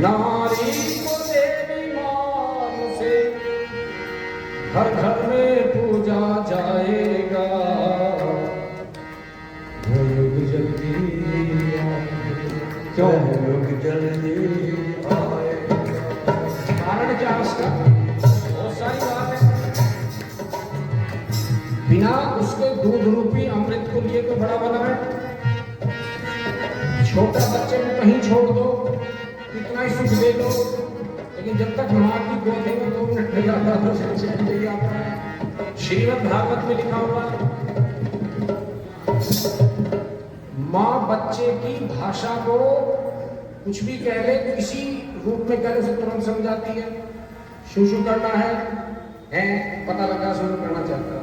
नारी को देवी मान से हर घर में पूजा जाएगा, वो युग जल्दी क्यों युग जल्दी आएगा। कारण क्या उसका? बहुत सारी बात है। बिना उसके दूध रूपी अमृत को लिए तो बड़ा बना है। छोटा बच्चे को कहीं छोड़ दो, इतना ही सुख दे दो, लेकिन जब तक माँ की गोद में 2 मिनट नहीं आता तो चैन नहीं आता। श्रीमद् भागवत में लिखा हुआ, माँ बच्चे की भाषा को कुछ भी कह ले, किसी रूप में कह ले उसे तुरंत समझाती है। शूशु करना है पता लगा शुरू करना चाहता है,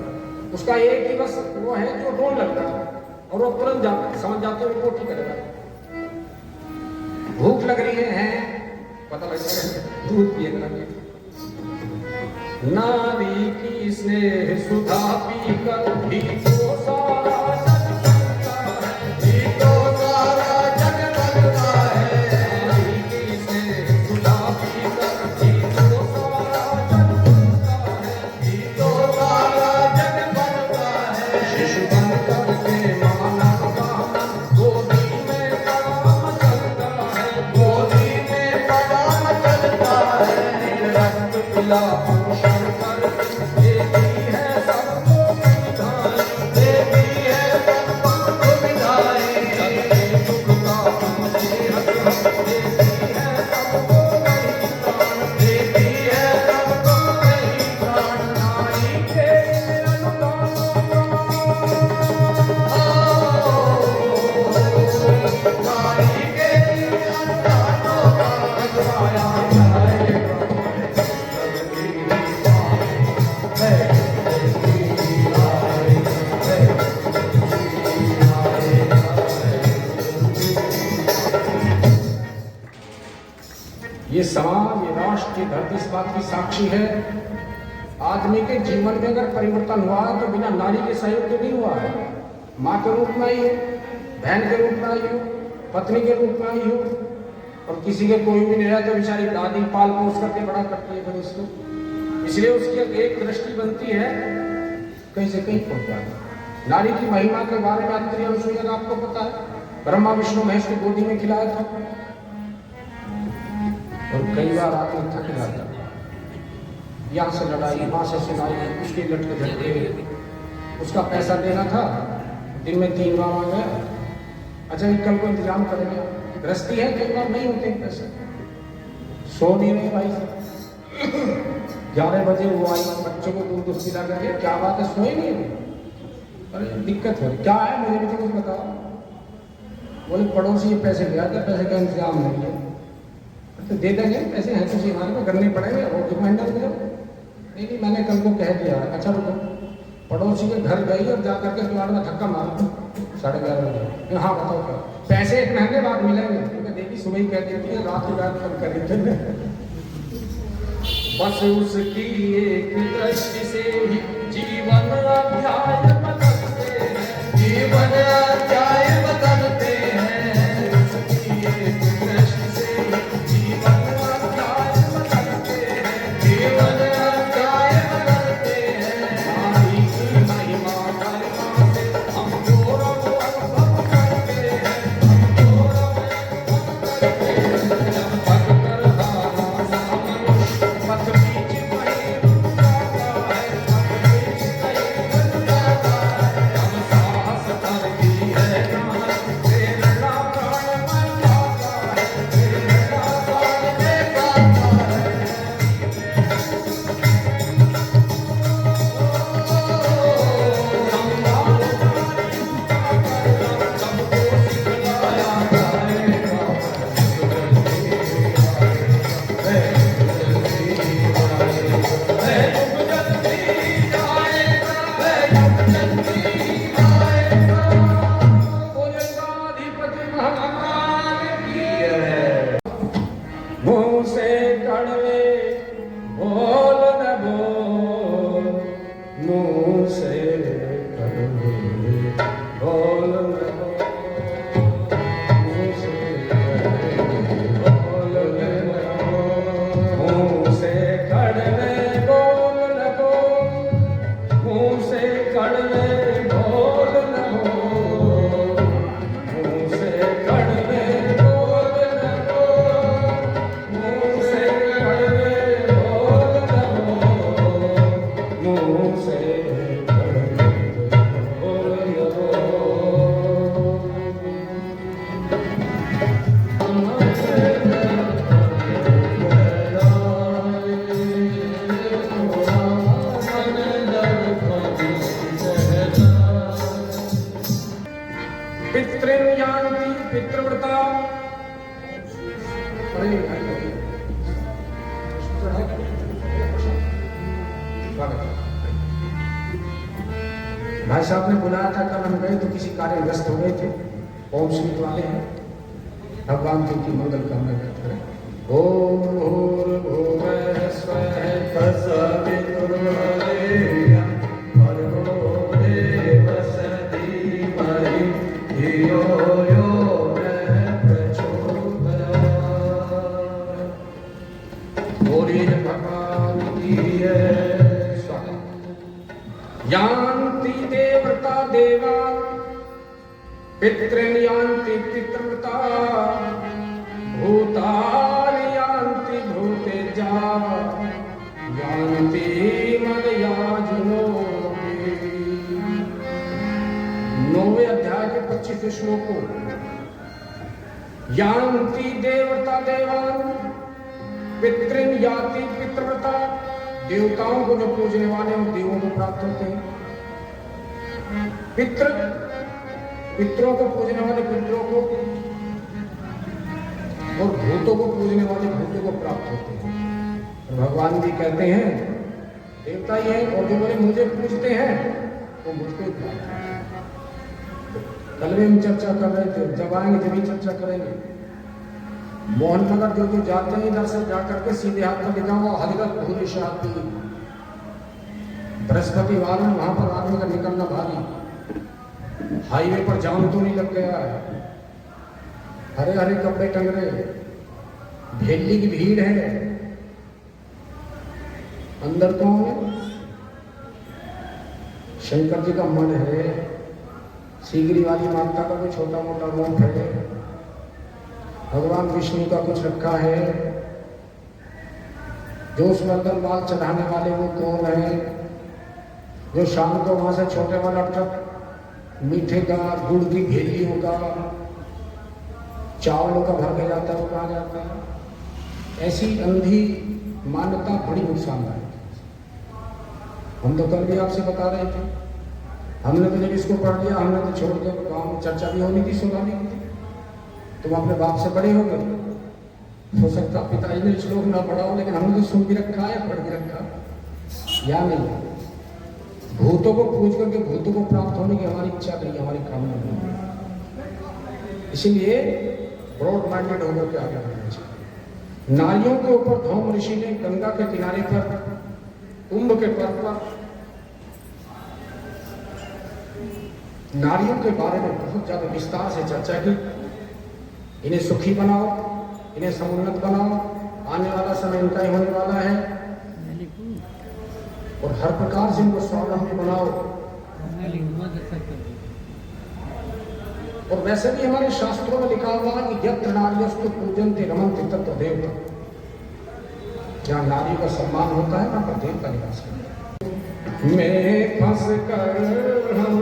उसका एक ही बस वो है जो रोने लगता है और वो तुरंत समझ जाते हैं, वो ठीक करेगा। भूख लग रही है पता लग जाएगा, दूध पिएगा। नारी की स्नेह सुधा पीकर भी तो सारा जग बनता है, भी तो सारा जग बनता है। नारी की स्नेह सुधा पीकर भी तो सारा जग बनता है, भी तो सारा जग बनता है। शिशु बनकर के मानव का गोदी में कदम चलता है, गोदी में कदम चलता है। रक्त पिला पोषण कर देती है सबको सुविधाएं, देती है सबको सुविधाएं। सबके दुख का हमसे हक देती है सबको वही प्राण, देती है सबको वही प्राण। नारी के अनुदानों का, नारी के अनुदानों का बचाया जाएगा। ये समाज, ये राष्ट्र, ये धरती इस बात की साक्षी है। आदमी के जीवन में अगर परिवर्तन हुआ है तो बिना नारी के सहयोग के नहीं हुआ है। माँ के रूप में आई हो, बहन के रूप में आई हो, पत्नी के रूप में आई हो, और किसी के कोई भी नहीं रहा तो बेचारी दादी पाल पोस करके बड़ा करती है फिर उसको। इसलिए उसकी एक दृष्टि बनती है कहीं से कहीं पहुंच जाती। नारी की महिमा के बारे में अत्रि अनुसुईया का आपको पता है, ब्रह्मा विष्णु महेश को गोदी में खिलाया था, और कई बार आदमी थक जाता, यहाँ से लड़ाई, वहाँ से सुनाई, उसके लटके झटके, उसका पैसा देना था, दिन में 3 बार आ गया, अच्छा कल को इंतजाम करेंगे। गृहस्थी है, कई बार नहीं होते पैसे, सो नहीं रहे भाई साहब। 11 बजे वो आई, बच्चों को दूध पिला करके, क्या बात है सोए नहीं है? अरे दिक्कत हो रही, क्या है मुझे भी तो कुछ बताओ। बोले पड़ोसी ये पैसे ले आते, पैसे का इंतजाम नहीं है। तो दे देंगे, पैसे हैं तो हमारे को करने पड़ेंगे, वो रिमाइंडर दे। नहीं मैंने कल को कह दिया। अच्छा रुको, पड़ोसी के घर गई और जाकर के द्वार में धक्का मारा 11:30 बजे। हाँ बताओ क्या पैसे 1 महीने बाद मिलेंगे? क्योंकि देखी सुबह ही कह देती है, रात को रात कल कर देते। बस उसकी एक दृष्टि से ही जीवन अध्याय बदलते हैं, जीवन अध्याय बदलते हैं। उसकी एक दृष्टि से ही जीवन अध्याय बदलते हैं, जीवन अध्याय बदलते हैं। नारी की महिमा करना मुंह से कड़वे बोल न बोल, मुंह से कड़वे बोल न बोल, मुंह से कड़वे बोल न बोल, मुंह से कड़वे बोल न बोल, मुंह से कड़वे बोल न बोल, मुंह से कड़वे बोल न बोल, मुंह से कड़वे बोल न बोल, मुंह से कड़वे बोल न पितृन यान्ति पितृव्रता। अरे भाई साहब ने बुलाया था, कल हम गए तो किसी कार्य व्यस्त हो गए थे। ओम स्मित वाले हैं, भगवान जी की मंगल कामना करते हैं। ओम भूर्भुवः स्वः तत्सवितुर्वरेण्यं भर्गो देवस्य धीमहि धियो यो नः प्रचोदयात्। बोलिए भगवान की स्वाहा। यान्ति देवता देवा पितॄन् यान्ति पितृव्रता, भूतानि यान्ति भूतेजा, यान्ति मदयाजिनो। 9वें अध्याय के 25वें श्लोक को यान्ति देवता देवान पितॄन् यान्ति पितृव्रता, देवताओं को जो पूजने वाले उन देवों को प्राप्त होते हैं। पितरों को पूजने वाले पितरों को और भूतों को पूजने वाले भूतों को प्राप्त होते हैं। और भगवान भी कहते हैं देवता ही है, और जो बोले मुझे पूजते हैं वो मुझको ही प्राप्त होते हैं। कल भी हम चर्चा कर रहे थे, जब आएंगे जब ही चर्चा करेंगे। मोहन नगर जो जाते हैं इधर से जाकर के सीधे हाथ में लिखा हुआ हजरत भूरी शादी, बृहस्पति वार में वहां पर आदमी का निकलना भारी। हाईवे पर जाम तो नहीं लग गया है, हरे हरे कपड़े टंग रहे, भेली की भीड़ है। अंदर कौन है? शंकर जी का मन है, सीगरी वाली माता का कोई छोटा मोटा रूप है, भगवान विष्णु का कुछ रखा है। जो उस वर्धन बाल चढ़ाने वाले वो कौन है? जो शाम को वहां से छोटे वाला ट्रक मीठे का गुड़ की भेलियों का चावलों का भर के जाता है, वो कहाँ जाता है? ऐसी अंधी मान्यता बड़ी नुकसानदायक है। हम तो कल भी आपसे बता रहे थे, हमने तो जब इसको पढ़ लिया हमने तो छोड़ दिया। गाँव में चर्चा भी होनी थी, सुनानी थी। तुम अपने बाप से बड़े हो गए, हो सकता पिताजी ने श्लोक ना पढ़ा हो, लेकिन हमने तो सुन भी रखा है, पढ़ भी रखा या नहीं। भूतों को पूज करके भूतों को प्राप्त होने की हमारी इच्छा नहीं, हमारी कामना नहीं। इसलिए ब्रॉड माइंडेड होकर के आगे बढ़ना चाहिए। नारियों के ऊपर धौम ऋषि ने गंगा के किनारे पर कुंभ के पर्व पर नारियों के बारे में बहुत ज्यादा विस्तार से चर्चा की। इन्हें सुखी बनाओ, इन्हें समुन्नत बनाओ, आने वाला समय इनका ही होने वाला है, और हर प्रकार से इनको स्वावलंबी बनाओ। और वैसे भी हमारे शास्त्रों में लिखा हुआ है कि यत्र नार्यस्तु पूजन्ते रमन्ते तत्र देवता। जहाँ नारी का सम्मान होता है वहां पर देवता निवास करते हैं। मैं फंस कर हम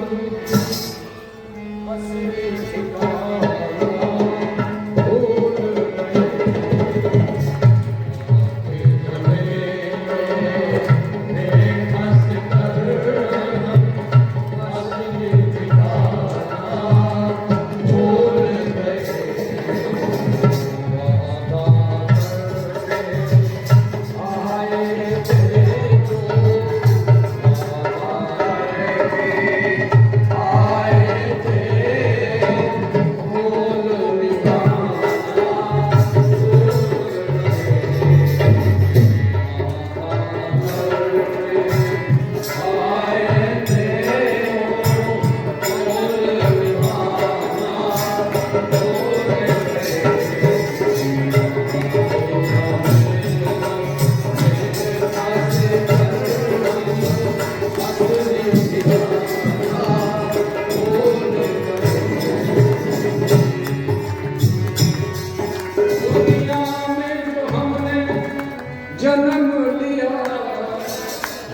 जन्म लिया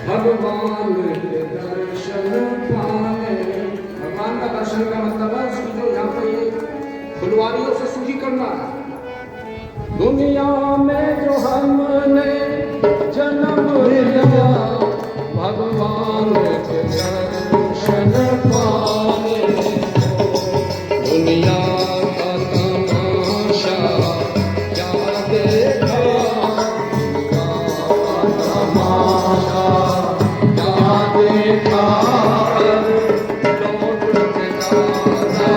भगवान के दर्शन पाने। भगवान का दर्शन का मतलब है उसकी जो यहाँ पे ये फुलवारियों से सूझी करना है। दुनिया में जो हमने जन्म लिया भगवान के दर्शन पाने। दुनिया का तमाशा क्या देखा, तमाशा क्या देखा, लौट के जाना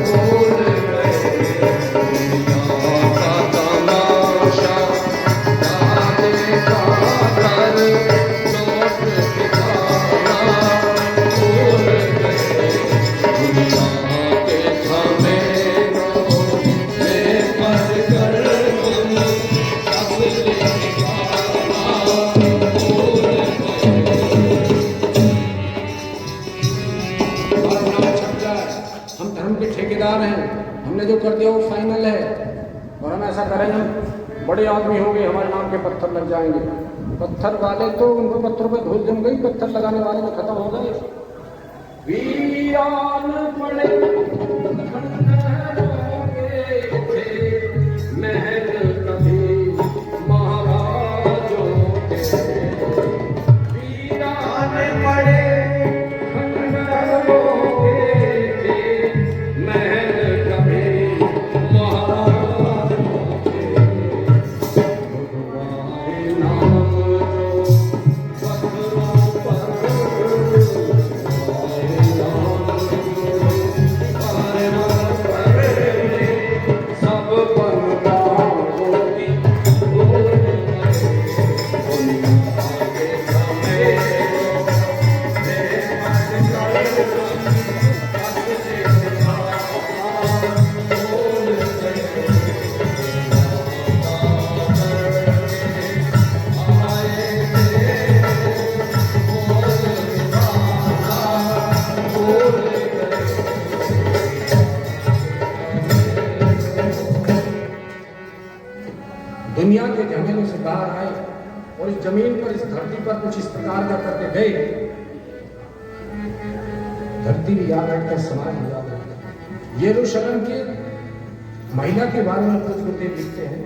भूल गए। दुनिया का तमाशा क्या देखा, लौट के जाना भूल गए। दुनिया के झमेलों में फंस कर तुम अपने ठिकाना भूल गए। हमारा नाम छप जाए, हम धर्म के ठेकेदार हैं, हमने जो कर दिया वो फाइनल है। और हम ऐसा करेंगे, हम बड़े आदमी हो गए, हमारे नाम के पत्थर लग जाएंगे। पत्थर वाले तो उनको पत्थरों पे धूल जम गई, पत्थर लगाने वाले तो खत्म हो गए। वीरान पड़े खंडहरों के थे, महल कभी महाराजों के। वीरान पड़े खंडहरों के थे, महल कभी महाराजों के। भगवान नाम जो पत्थरों पर दुनिया के झमेलों से बाहर आए और इस जमीन पर, इस धरती पर कुछ इस प्रकार का करके गए। धरती भी याद रखता, समाज भी याद रखता। यरूशलेम की महिला के बारे में पूज्य गुरुदेव लिखते हैं।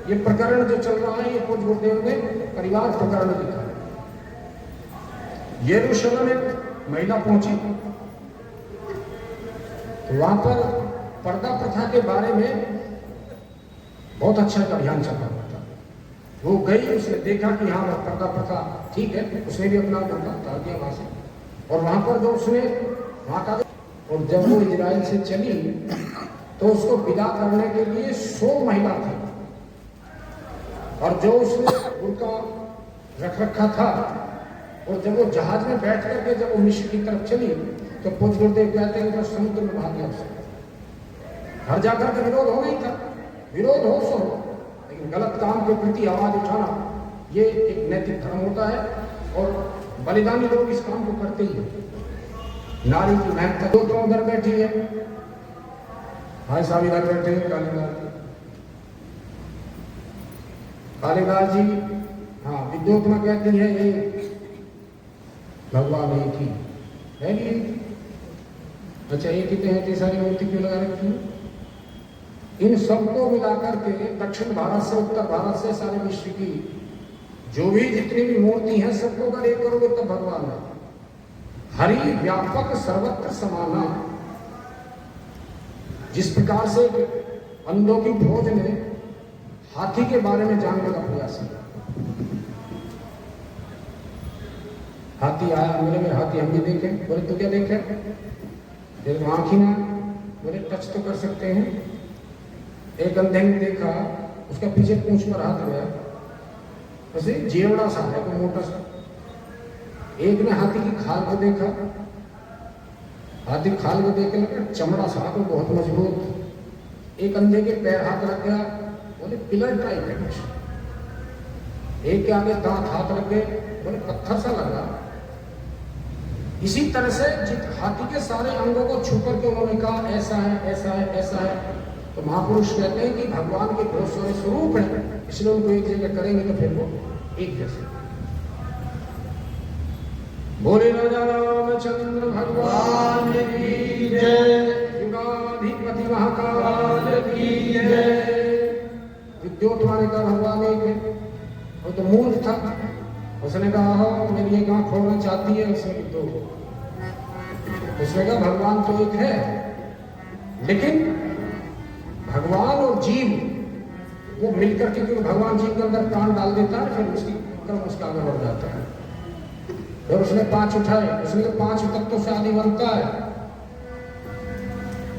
ये प्रकरण जो चल रहा है ये पूज्य गुरुदेव ने परिवार प्रकरण लिखा है। यरूशलेम एक महिला पहुंची तो वहां पर पर्दा प्रथा के बारे में बहुत अच्छा एक अभियान चल रहा था। वो गई, उसने देखा कि हाँ पर्दा प्रथा ठीक है, उसने भी अपना हटा दिया वहां से। और वहां पर जो उसने वहां का, और जब वो इजराइल से चली तो उसको विदा करने के लिए 100 महिला थी। और जो उसने उनका रख रखा था, और जब वो जहाज में बैठ करके जब वो मिस्र की तरफ चली तो पूज्य गुरुदेव कहते हैं कि समुद्र में बहा दिया उसे। घर जाकर के विरोध हो नहीं था, विरोध हो सो हो, लेकिन गलत काम के प्रति आवाज उठाना ये एक नैतिक धर्म होता है। और बलिदानी लोग इस काम को करते ही हैं। नारी की महत्ता दो तो उधर बैठी है, भाई साहब इधर बैठे हैं, कालिदास जी। हाँ, विद्योत्मा कहती है ये भगवान एक ही है। अच्छा, एक ही तो है, सारी मूर्ति क्यों लगा रखी है? इन सबको मिलाकर के दक्षिण भारत से, उत्तर भारत से, सारे विश्व की जो भी जितनी भी मूर्ति हैं सबको अगर एक करोगे तब भगवान है। हरि व्यापक सर्वत्र समाना। जिस प्रकार से अंधों की फौज ने हाथी के बारे में जानने का प्रयास किया। हाथी आया, मेरे में हाथी हम भी देखें। बोले तो क्या देखे? तेरे आँख ही ना, बोले टच तो कर सकते हैं। एक अंधे ने देखा, उसका पीछे पूंछ पर हाथ गया, वैसे जेवड़ा सा है, कोई मोटा सा। एक ने हाथी की खाल को देखा, हाथी खाल को देख के लगा चमड़ा सा, तो बहुत मजबूत। एक अंधे के पैर हाथ लग गया, बोले पिलर टाइप है कुछ। एक के आगे दांत हाथ लग गए, बोले पत्थर सा लगा। इसी तरह से हाथी के सारे अंगों को छू करके उन्होंने कहा ऐसा है, ऐसा है, ऐसा है। तो महापुरुष कहते हैं कि भगवान के बहुत सारे स्वरूप हैं, इसलिए उनको एक जगह करेंगे तो फिर वो एक जैसे। बोले राजा रामचंद्र भगवान की जय, युगाधिपति महाकाल की जय। विद्योत्मा ने कहा भगवान एक है, वो तो मूर्ख था, उसने कहा हो मेरी एक आंख खोलना चाहती है, उसने तो उसने कहा भगवान तो एक है, लेकिन भगवान और जीव वो मिलकर के, क्योंकि भगवान जीव के अंदर प्राण डाल देता है, फिर उसकी क्रम उसका आगे बढ़ जाता है। और उसने 5 उठाए, उसने 5 तत्वों से आदि बनता है।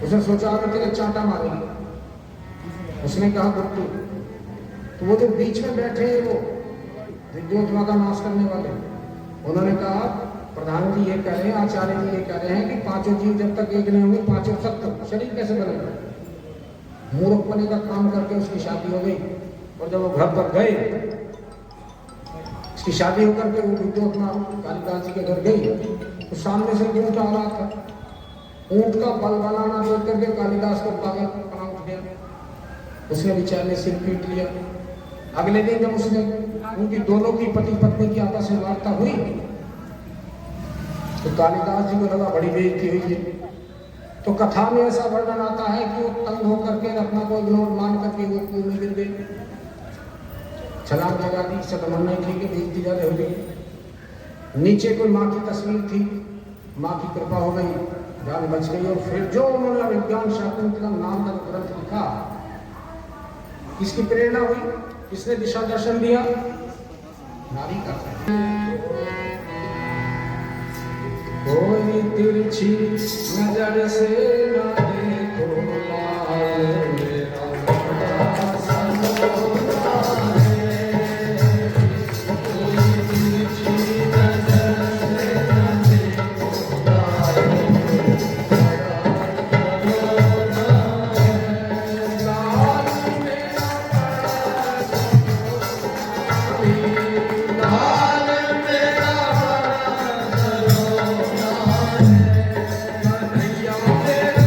उसने सोचा कि तेरे चांटा मारेंगे, उसने कहा गुप्तु, तो वो जो बीच में बैठे हैं वो विद्योत्मा का नाश करने वाले, उन्होंने कहा प्रधान जी ये कह रहे हैं, आचार्य जी ये कह रहे हैं कि 5 जीव जब तक एक नहीं होंगे 5 तत्व शरीर कैसे बनेगा। मूर्ख बने का काम करके उसकी शादी हो गई, और जब वो घर पर गए, उसकी शादी होकर के वो विद्योत्मा कालिदास जी के घर गई, तो सामने से ऊँट आ रहा था। ऊँट का बल बनाना देख करके कालिदास को पागल बना उठ गया, उसने विचार ने सिर पीट लिया। अगले दिन जब उसने उनकी दोनों की पति पत्नी की आपस में वार्ता हुई, तो कालिदास जी को लगा बड़ी बेइज्जती हुई है। तो कथा में ऐसा वर्णन आता है कि वो तंग होकर के अपना को इग्नोर मान करके वो कुएं में गिर गए, छलांग लगा दी, सब तमन्ना थी कि बेइज्जती ज्यादा हो गई। नीचे कोई माँ की तस्वीर थी, माँ की कृपा हो गई, जान बच गई। और फिर जो उन्होंने विज्ञान शाकुंतलम नाम का ग्रंथ लिखा, किसकी प्रेरणा हुई, किसने दिशा दर्शन दिया, नारी का। कोई तिरछी नजर से न देखो लाल मेरा बड़ा सलोना है। कोई तिरछी नजर से न देखो लाल मेरा बड़ा सलोना है। लाल मेरा बड़ा सलोना है। लाल मेरा बड़ा सलोना है। कन्हैया मेरा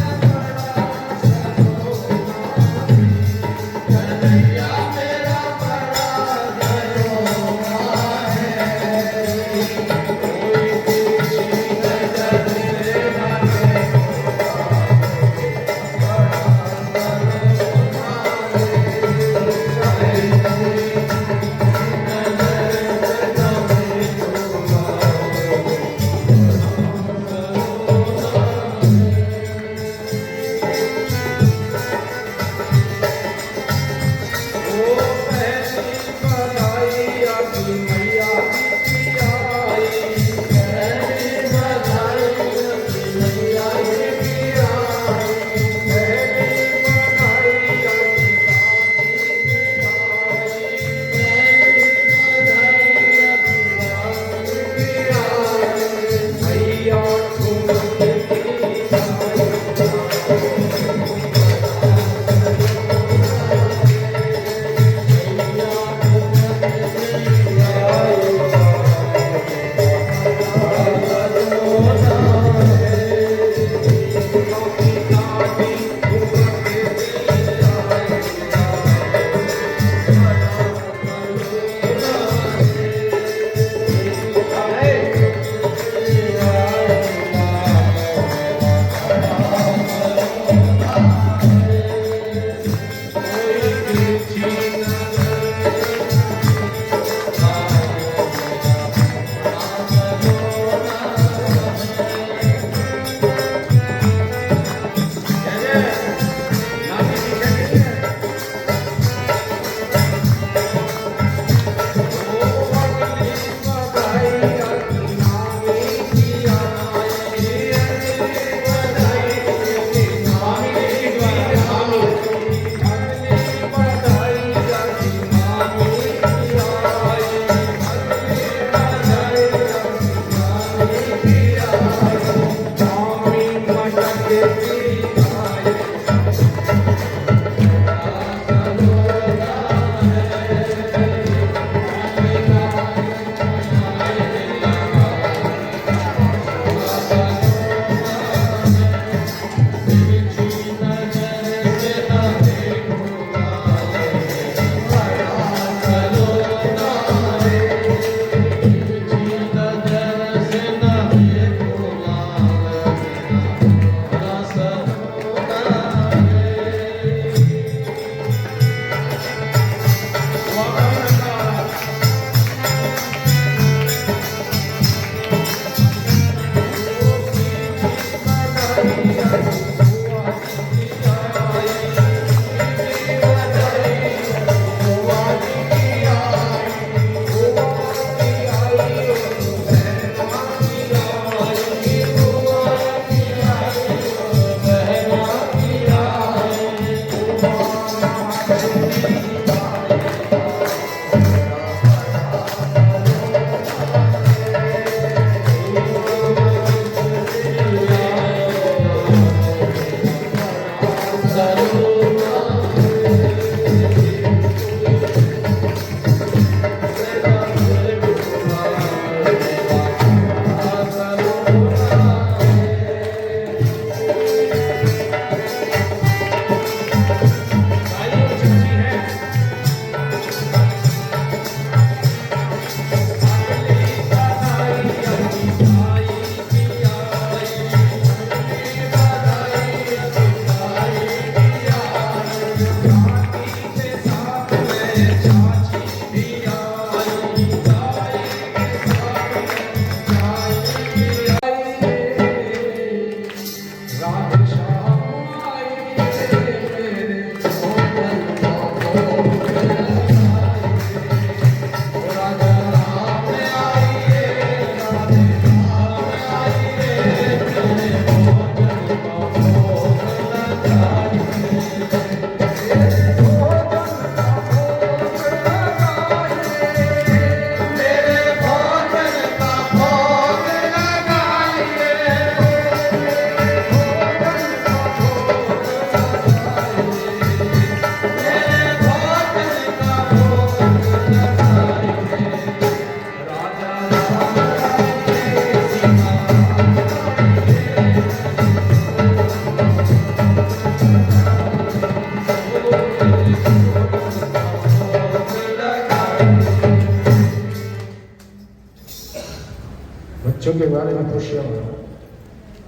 बच्चों के बारे में पूछिए।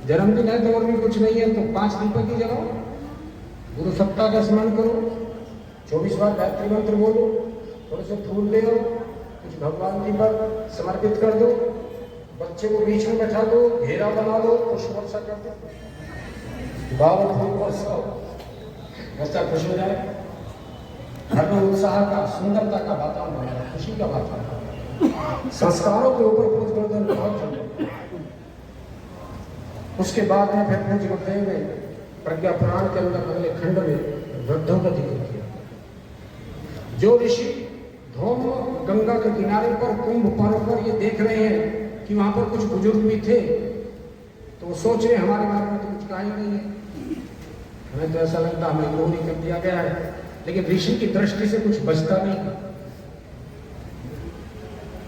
जन्मदिन है तो और भी कुछ नहीं है तो 5 दीपक ही जलाओ, गुरु सप्ताह का स्मरण करो, 24 बार गायत्री मंत्र बोलो, थोड़े से फूल ले आओ, कुछ भगवान जी पर समर्पित कर दो, बच्चे को बीच में बैठा दो, घेरा बना दो, पुष्प वर्षा कर दो, 12 फूल वर्षा, बच्चा खुश हो जाए। घर में उत्साह का, सुंदरता का वातावरण बना, खुशी का वातावरण। संस्कारों के ऊपर पूज्य बहुत जरूरी। उसके बाद में फिर पूज्य गुरुदेव ने प्रज्ञा पुराण के अंदर अगले खंड में वृद्धों का जिक्र किया। जो ऋषि धौम गंगा के किनारे पर कुंभ पर्व पर ये देख रहे हैं कि वहां पर कुछ बुजुर्ग भी थे, तो वो सोच रहे हमारे बारे में तो कुछ कहा ही नहीं है, हमें तो ऐसा लगता हमें इग्नोर ही कर दिया गया है। लेकिन ऋषि की दृष्टि से कुछ बचता नहीं,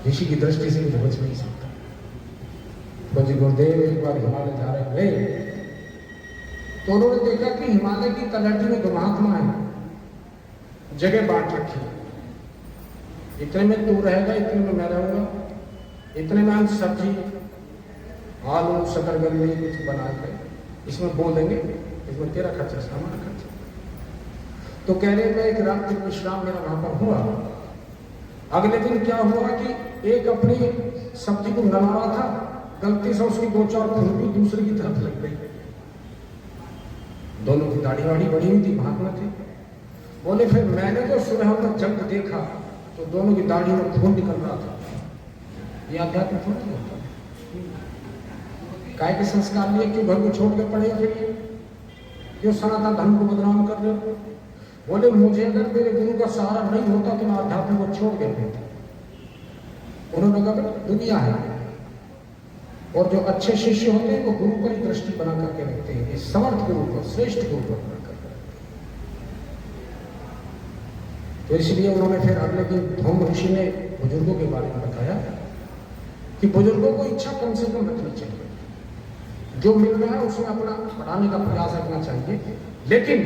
ऋषि की दृष्टि से कुछ बच नहीं सकता। पूज्य गुरुदेव एक बार हिमालय जा रहे थे तो उन्होंने देखा कि हिमालय की तलहटी में 2 महात्मा है, जगह बांट रखी है, इतने में तू रहेगा, इतने में मैं रहूंगा, इतने में हम सब्जी आलू शकरकंदी कुछ बना के इसमें बो देंगे, इसमें तेरा खर्चा हमारा खर्चा। तो कह रहे मैं एक रात्रि विश्राम मेरा वहां पर हुआ। अगले दिन क्या हुआ कि एक अपनी सब्जी को नला रहा था, गलती से उसकी 2-4 खुरपी दूसरे की तरफ लग गई। दोनों की दाढ़ी वाड़ी बड़ी हुई थी, महात्मा थे। बोले फिर मैंने जो सुबह तक जब देखा तो दोनों की दाढ़ी में खून निकल रहा था। ये आध्यात्मिक थोड़ा होता है। काय के संस्कार लिए क्यों घर को छोड़ के पड़े फिर क्यों सनातन धर्म को बदनाम कर रहे हो? बोले मुझे अगर मेरे गुरु का सहारा नहीं होता तो मैं अध्यात्म को छोड़ गए। उन्होंने कहा दुनिया है और जो अच्छे शिष्य होते हैं वो गुरु पर ही दृष्टि बना करके रखते हैं, इस समर्थ गुरु पर, श्रेष्ठ गुरु पर बना करके रखते हैं। तो इसलिए उन्होंने फिर अगले दिन धौम ऋषि ने बुजुर्गों के बारे में बताया कि बुजुर्गों को इच्छा कम से कम रखनी चाहिए, जो मिल रहा है उसमें अपना बढ़ाने का प्रयास रखना चाहिए। लेकिन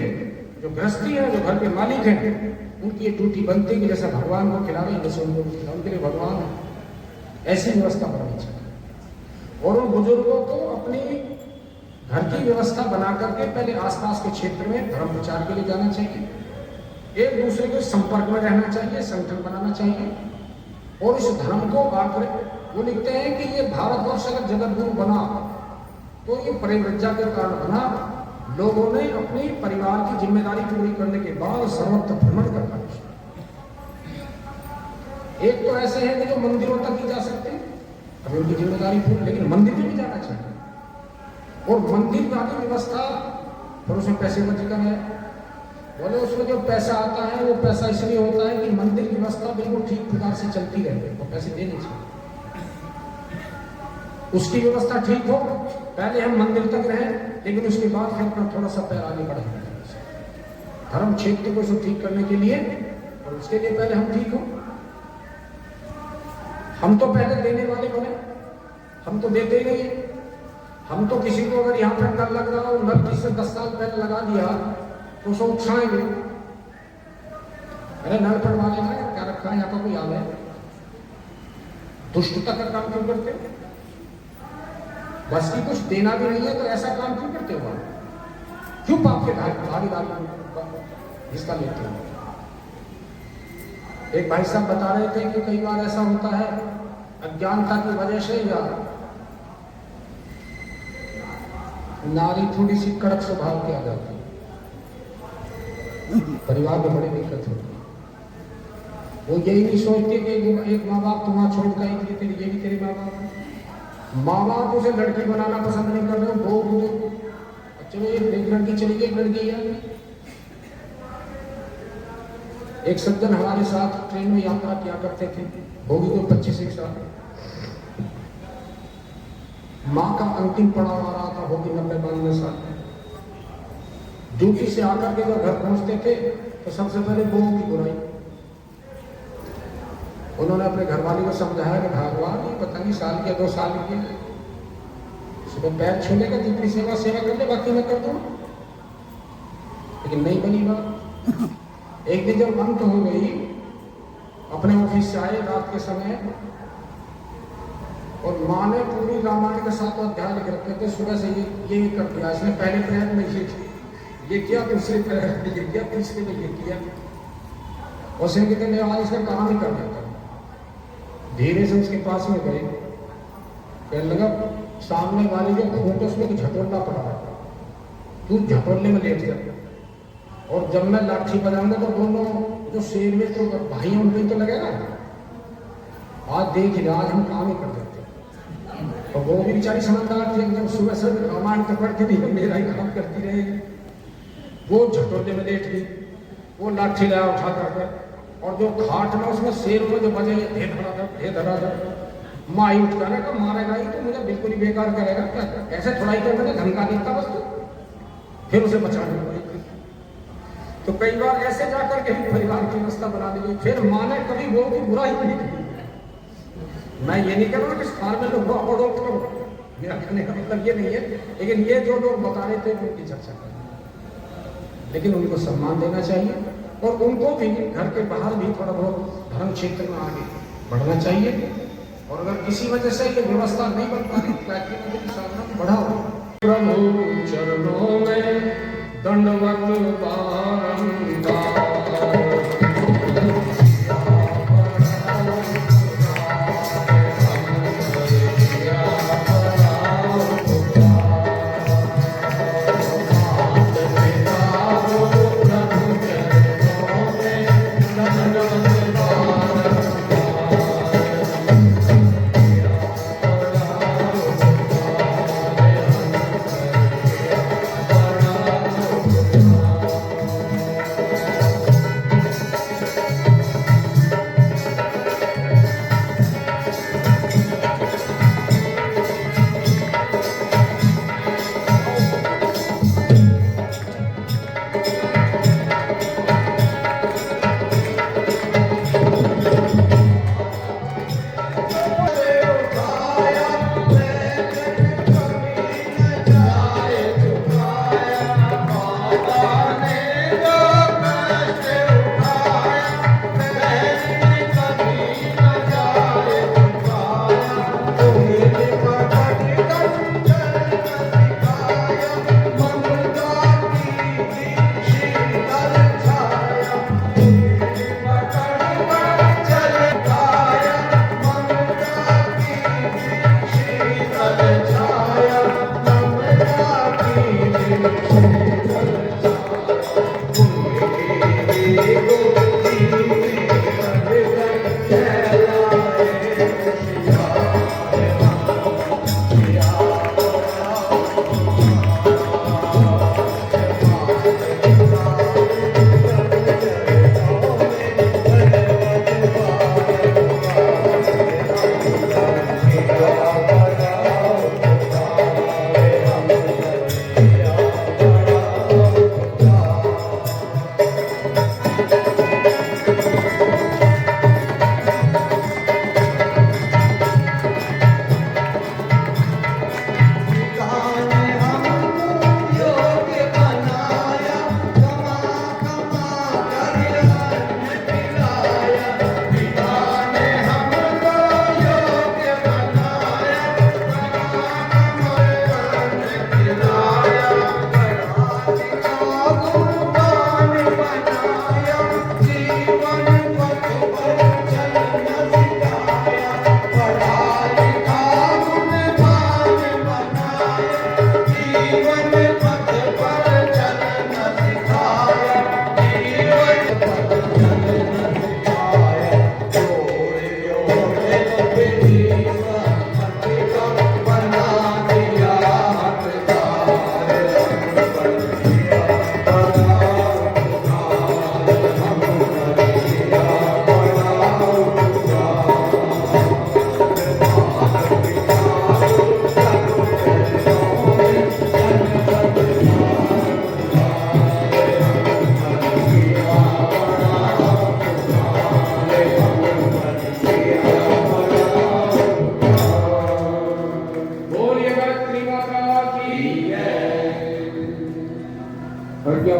जो गृहस्थी है, जो घर के मालिक हैं, उनकी ये ड्यूटी बनती है कि जैसा भगवान को खिला रहे हैं जैसे उनको खिला, उनके लिए भगवान है, ऐसी व्यवस्था बननी चाहिए। और उन बुजुर्गों को अपनी घर की व्यवस्था बना करके पहले आसपास के क्षेत्र में धर्म प्रचार के लिए जाना चाहिए, एक दूसरे के संपर्क में रहना चाहिए, संगठन बनाना चाहिए और इस धर्म को आकर वो लिखते हैं कि ये भारतवर्ष अगर जगत गुरु बना तो ये परिव्रजा के कारण बना। लोगों ने अपनी परिवार की जिम्मेदारी पूरी करने के बाद सर्वत्र भ्रमण करना। एक तो ऐसे हैं कि जो मंदिरों तक ही जा सकते हैं, अभी उनकी जिम्मेदारी पूरी, लेकिन मंदिर में भी जाना चाहिए। और मंदिर वाली व्यवस्था फिर उसमें पैसे बचकर है। बोले उसमें जो पैसा आता है वो पैसा इसलिए होता है कि मंदिर की व्यवस्था बिल्कुल ठीक प्रकार से चलती रहे, वो पैसे देने चाहिए। उसकी व्यवस्था ठीक हो, पहले हम मंदिर तक रहे, लेकिन उसके बाद फिर अपना थोड़ा सा पैर आगे बढ़े धर्म क्षेत्र को ठीक करने के लिए, और उसके लिए पहले हम ठीक हो। हम तो पहले देने वाले बने, हम तो देते ही नहीं। हम तो किसी को अगर यहाँ पर नल लग रहा हो, नल जिससे 10 साल पहले लगा दिया तो उसको उठाएंगे, अरे नल पड़वा लेना, क्या रखा है यहाँ का कोई याद है? दुष्टता का काम क्यों करते हो? बस की कुछ देना भी नहीं है तो ऐसा काम क्यों करते हो? क्यों पाप के भागीदार हिस्सा लेते हो? एक भाई साहब बता रहे थे कि कई बार ऐसा होता है अज्ञानता की वजह से या नारी थोड़ी सी कड़क स्वभाव की आ जाती है, परिवार में बड़ी दिक्कत होती है। वो यही नहीं सोचते कि एक माँ बाप तुम्हारा छोड़ गई थी, ये भी तेरे माँ बाप है। माँ बाप उसे लड़की बनाना पसंद नहीं कर रहे हो, वो चलो एक लड़की चली गई, एक लड़की है। एक सज्जन हमारे साथ ट्रेन में यात्रा किया करते थे, होगी तो 25 साल। माँ का अंतिम पड़ाव आ रहा था, होगी 90-92 साल। ड्यूटी से आकर के जब घर पहुंचते थे तो सबसे पहले बहू की बुराई। उन्होंने अपने घरवाली को समझाया कि भगवान ये पता नहीं साल के 2 साल के सुबह पैर छूने का जितनी सेवा कर ले, बाकी मैं कर दूँ। लेकिन नहीं बनी बात। एक दिन जब अंत हो गई, अपने ऑफिस से आए रात के समय, और माँ ने पूरी रामायण के साथ अध्याय लिख रखे थे, सुबह से ये कर दिया इसने, पहले प्रयत्न में ये किया, दूसरे प्रयत्न में ये किया, तीसरे में ये किया, और सिंह कहते हैं आज इसका काम ही कर देता। धीरे से उसके पास में गए, कहने लगा सामने वाली जो खूंट उसमें कि झटोलना पड़ा है, तू झटोलने में लेट जा, और जब मैं लाठी बजाऊंगा तो दोनों जो शेर में तो भाई उनमें तो लगेगा, आज देख ले आज हम काम ही कर देते। और वो भी बेचारी समझदार थी, एकदम सुबह से रामायण तो पढ़ती नहीं, मेरा ही काम करती रहेगी। वो झटोले में लेट गई, वो लाठी लाया उठा करके, और जो खाट में उसमें शेर में जो बजे ढे धरा था, माँ ही उठ कर मारेगा ही तो मुझे बिल्कुल ही बेकार करेगा, कैसे थोड़ा ही कर मैंने धमका देता बस तो, फिर उसे बचाने पड़ी। तो कई बार ऐसे जाकर के परिवार की व्यवस्था बना ली, फिर माँ ने कभी वो की बुराई नहीं की। मैं ये नहीं कह रहा कि साल में लोग अवरोध करो, मेरा कहने का मतलब ये नहीं है, लेकिन ये जो लोग बता रहे थे उनकी चर्चा करना, लेकिन उनको सम्मान देना चाहिए, और उनको भी घर के बाहर भी थोड़ा बहुत धर्म क्षेत्र में आगे बढ़ना चाहिए। और अगर किसी वजह से ये व्यवस्था नहीं बन पा रही तो साधना बढ़ाओ। प्रभु चरणों में दंडवत बारंबार,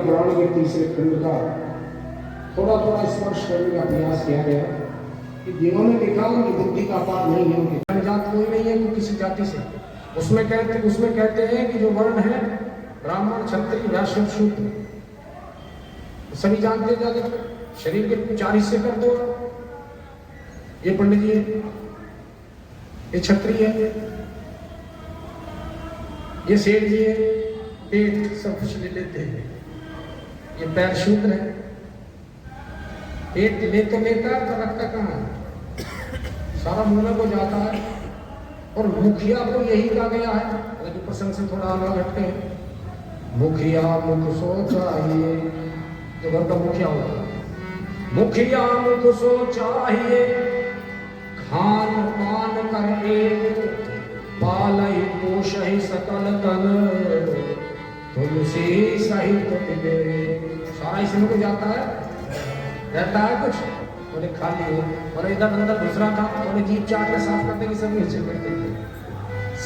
पुराण के तीसरे खंड का थोड़ा थोड़ा स्पर्श करने का प्रयास किया गया। कि जिन्होंने लिखा उनकी बुद्धि का अपार नहीं है, उनकी जनजात कोई नहीं है कि किसी जाति से। उसमें कहते हैं कि जो वर्ण है ब्राह्मण क्षत्रिय वैश्य शूद्र, सभी जानते जाके शरीर के 4 हिस्से कर दो। ये पंडित जी है, ये क्षत्रिय है, ये सेठ जी है, पेट सब कुछ ले लेते हैं, ये पैर शूद्र है। पेट ले तो लेता है तो रखता कहाँ है, सारा मुंह को जाता है। और मुखिया को यही कहा गया है, जो प्रसंग से थोड़ा अलग हटते हैं, मुखिया मुख सो चाहिए, जो घर का मुखिया होता है, मुखिया मुख सो चाहिए, खान पान कर एक, पालई पोषहि सकल तन, तुलसी सहित तिले। सारा इसमें को जाता है, रहता है कुछ बोले खाली हो, और इधर अंदर दूसरा था बोले जीप चाट में साफ करते कि सब नीचे करते थे।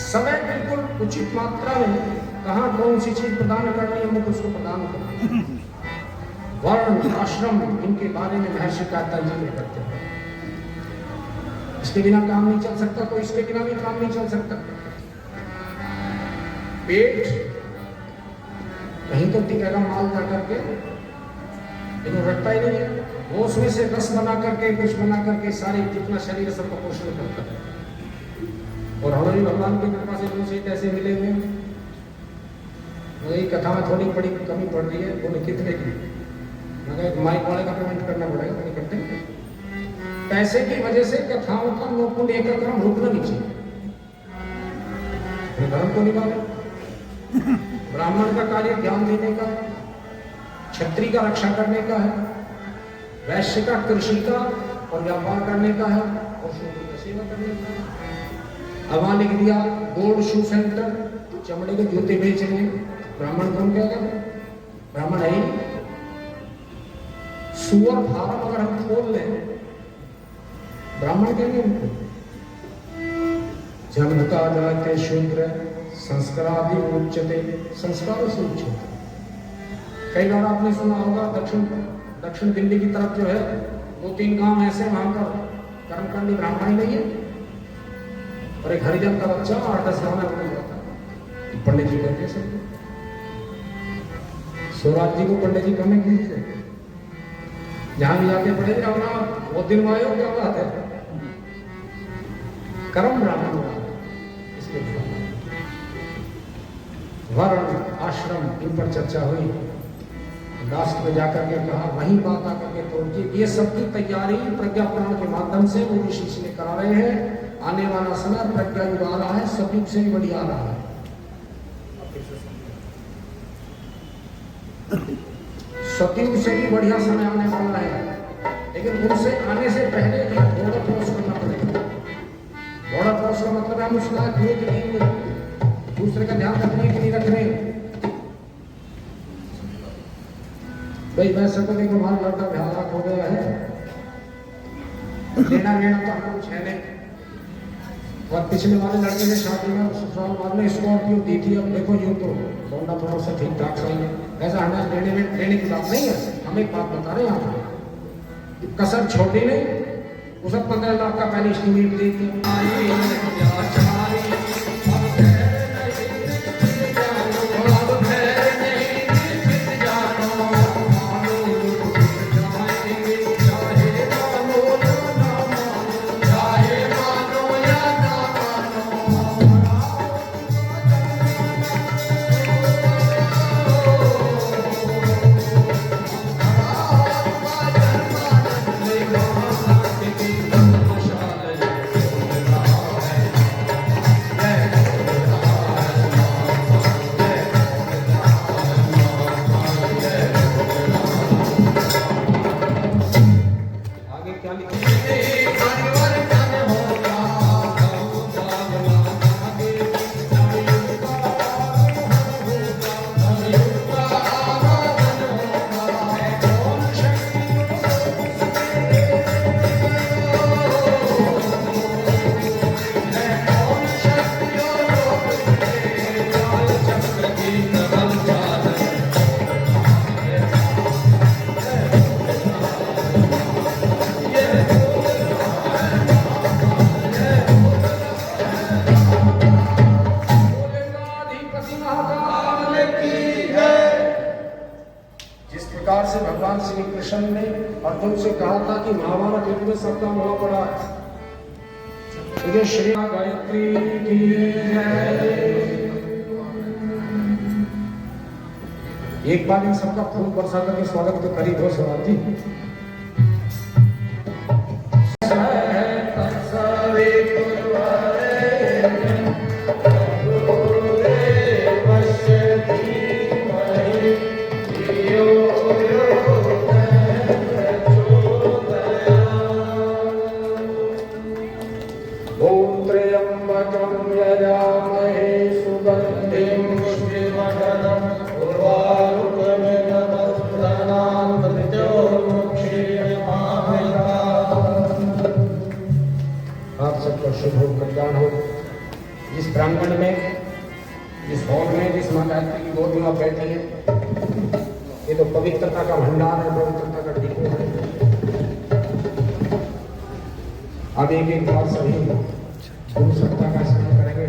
समय बिल्कुल उचित मात्रा में कहाँ कौन सी चीज प्रदान करनी है मुझे उसको प्रदान करना। वर्ण आश्रम इनके बारे में महर्षि पतंजलि करते हैं। इसके बिना काम नहीं चल सकता, तो इसके बिना भी काम नहीं चल सकता। पेट कहीं तो टिकेगा माल जा करके, लेकिन रखता ही नहीं है वो, उसमें से रस बना करके कुछ बना करके सारे जितना शरीर सबका पोषण करता है। और हमें भी भगवान की कृपा से दूसरे कैसे मिले हुए, वही कथा में थोड़ी बड़ी कमी पड़ रही है। बोले कितने की, मगर माइक वाले का पेमेंट करना पड़ेगा, नहीं करते। पैसे की वजह से कथाओं का नौकुंड एकक्रम रुकना नहीं चाहिए। धर्म को निभावे, ब्राह्मण का कार्य ज्ञान देने का, क्षत्रिय का रक्षा करने का है, वैश्य का कृषि का और व्यापार करने का है, और शूद्र का सेवा करने का है। अब वहां लिख दिया गोल्ड शू सेंटर, चमड़े के जूते बेच रहे हैं, ब्राह्मण कौन कहेगा? ब्राह्मण है ही। सुअर फार्म अगर हम खोल लें, ब्राह्मण कहेंगे उनको। जन्मता जाते शूद्र संस्कारादि उच्चते, संस्कारों से उच्चते। कई बार आपने सुना होगा दक्षिण दिल्ली की तरफ जो है 2-3 गांव ऐसे, वहां पर कर्मकांडी ब्राह्मण ही नहीं है, और एक हरिजन का बच्चा 8-10 गांव में पड़ जाता है। पंडित जी कहते हैं स्वराज जी को पंडित जी कम कीजिए, जहां भी जाके पढ़े अपना वो दिन आयो, क्या बात है, कर्म ब्राह्मण हुआ। इसके वर्ण आश्रम इन पर चर्चा हुई। लास्ट में जाकर के कहा वही बात आकर के तोड़िए। ये सब की तैयारी प्रज्ञा पुराण के माध्यम से वो ऋषि ने करा रहे हैं। आने वाला समय प्रज्ञा युग आ रहा है, सतयुग से भी बढ़िया आ रहा है। सतयुग से भी बढ़िया समय आने वाला है, लेकिन उनसे आने से पहले बॉर्डर क्रॉस करना पड़ेगा। बॉर्डर क्रॉस का मतलब हम उसका दूसरे का ध्यान रखने के लिए रख रहे हैं। भाई वैसे तो देखो हमारा लड़का हालात हो गया है, लेना लेना तो हम कुछ है नहीं। और पिछले वाले लड़के ने शादी में ससुराल वाले ने स्कॉर्पियो दी थी, अब देखो यूं तो होंडा थोड़ा सा ठीक ठाक सही है। ऐसा हमें लेने की बात नहीं है, हम एक बात बता रहे हैं यहाँ पर, कसर छोटी नहीं। उसे 15 लाख का पहले एस्टिमेट दे तुमसे कहा था कि महाभारत युद्ध में सबका मुआ पड़ा है। मुझे श्री गायत्री की जय। एक बार इन सबका फूल बरसा करके स्वागत तो करी दो समाधि। शुभ हो, कल्याण हो। जिस प्रांगण में, जिस हॉल में, जिस माँ गायत्री की गोद में बैठी है, ये तो पवित्रता का भंडार है, पवित्रता का डिपो है। अब एक बार सभी गुरु सत्ता का स्मरण करेंगे।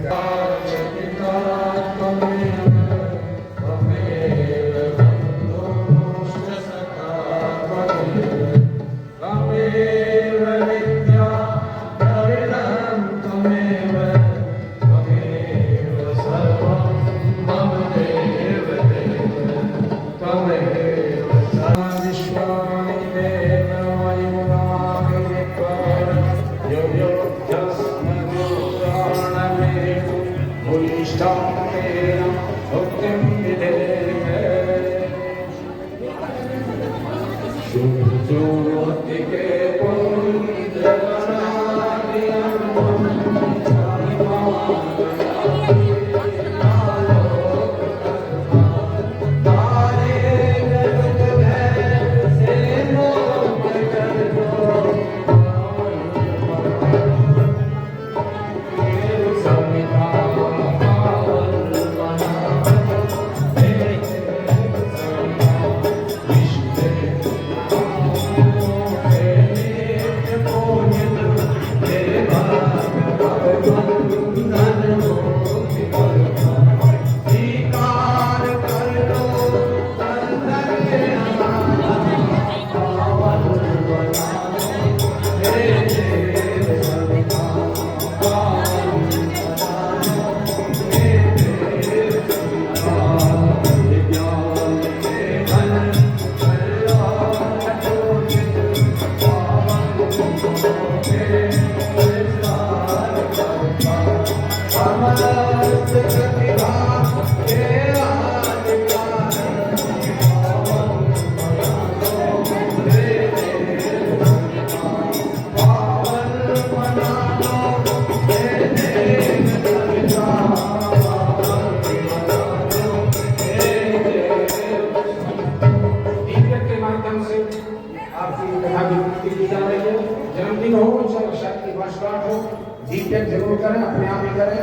जन्मदिन हो, शादी की वर्षगांठ हो, दीपक जरूर करें, अपने आप ही करें।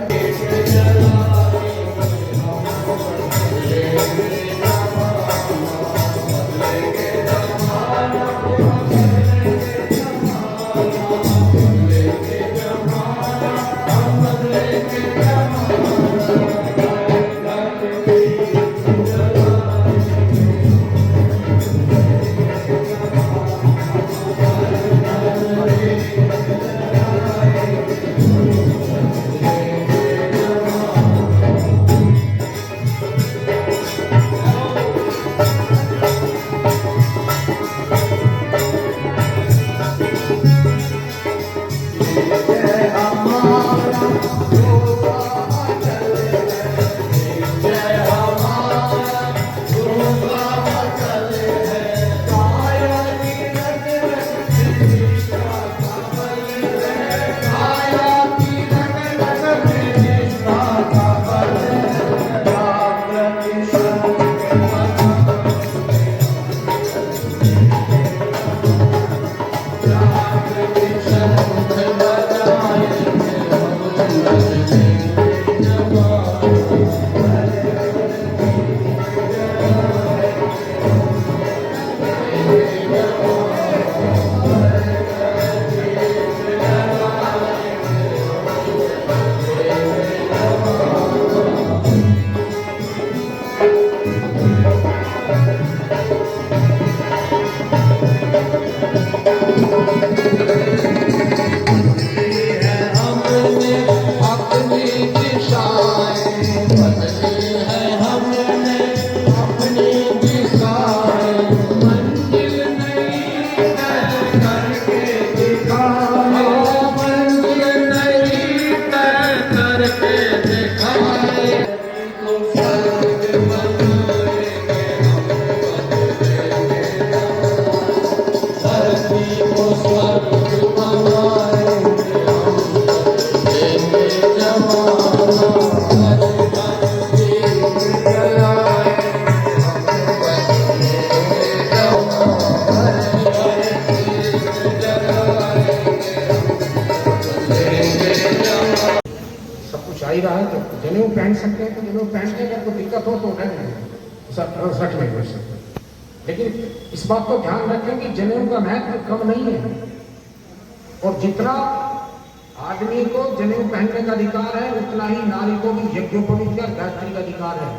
चाहिए है तो जनेऊ पहन सकते हैं, तो जनेऊ पहनते हैं, अगर कोई दिक्कत हो तो उठाएंगे 67 में कर सकते हैं। लेकिन इस बात को ध्यान रखें कि जनेऊ का महत्व कम नहीं है, और जितना आदमी को जनेऊ पहनने का अधिकार है उतना ही नारी को भी यज्ञोपवीत या गायत्री का अधिकार है।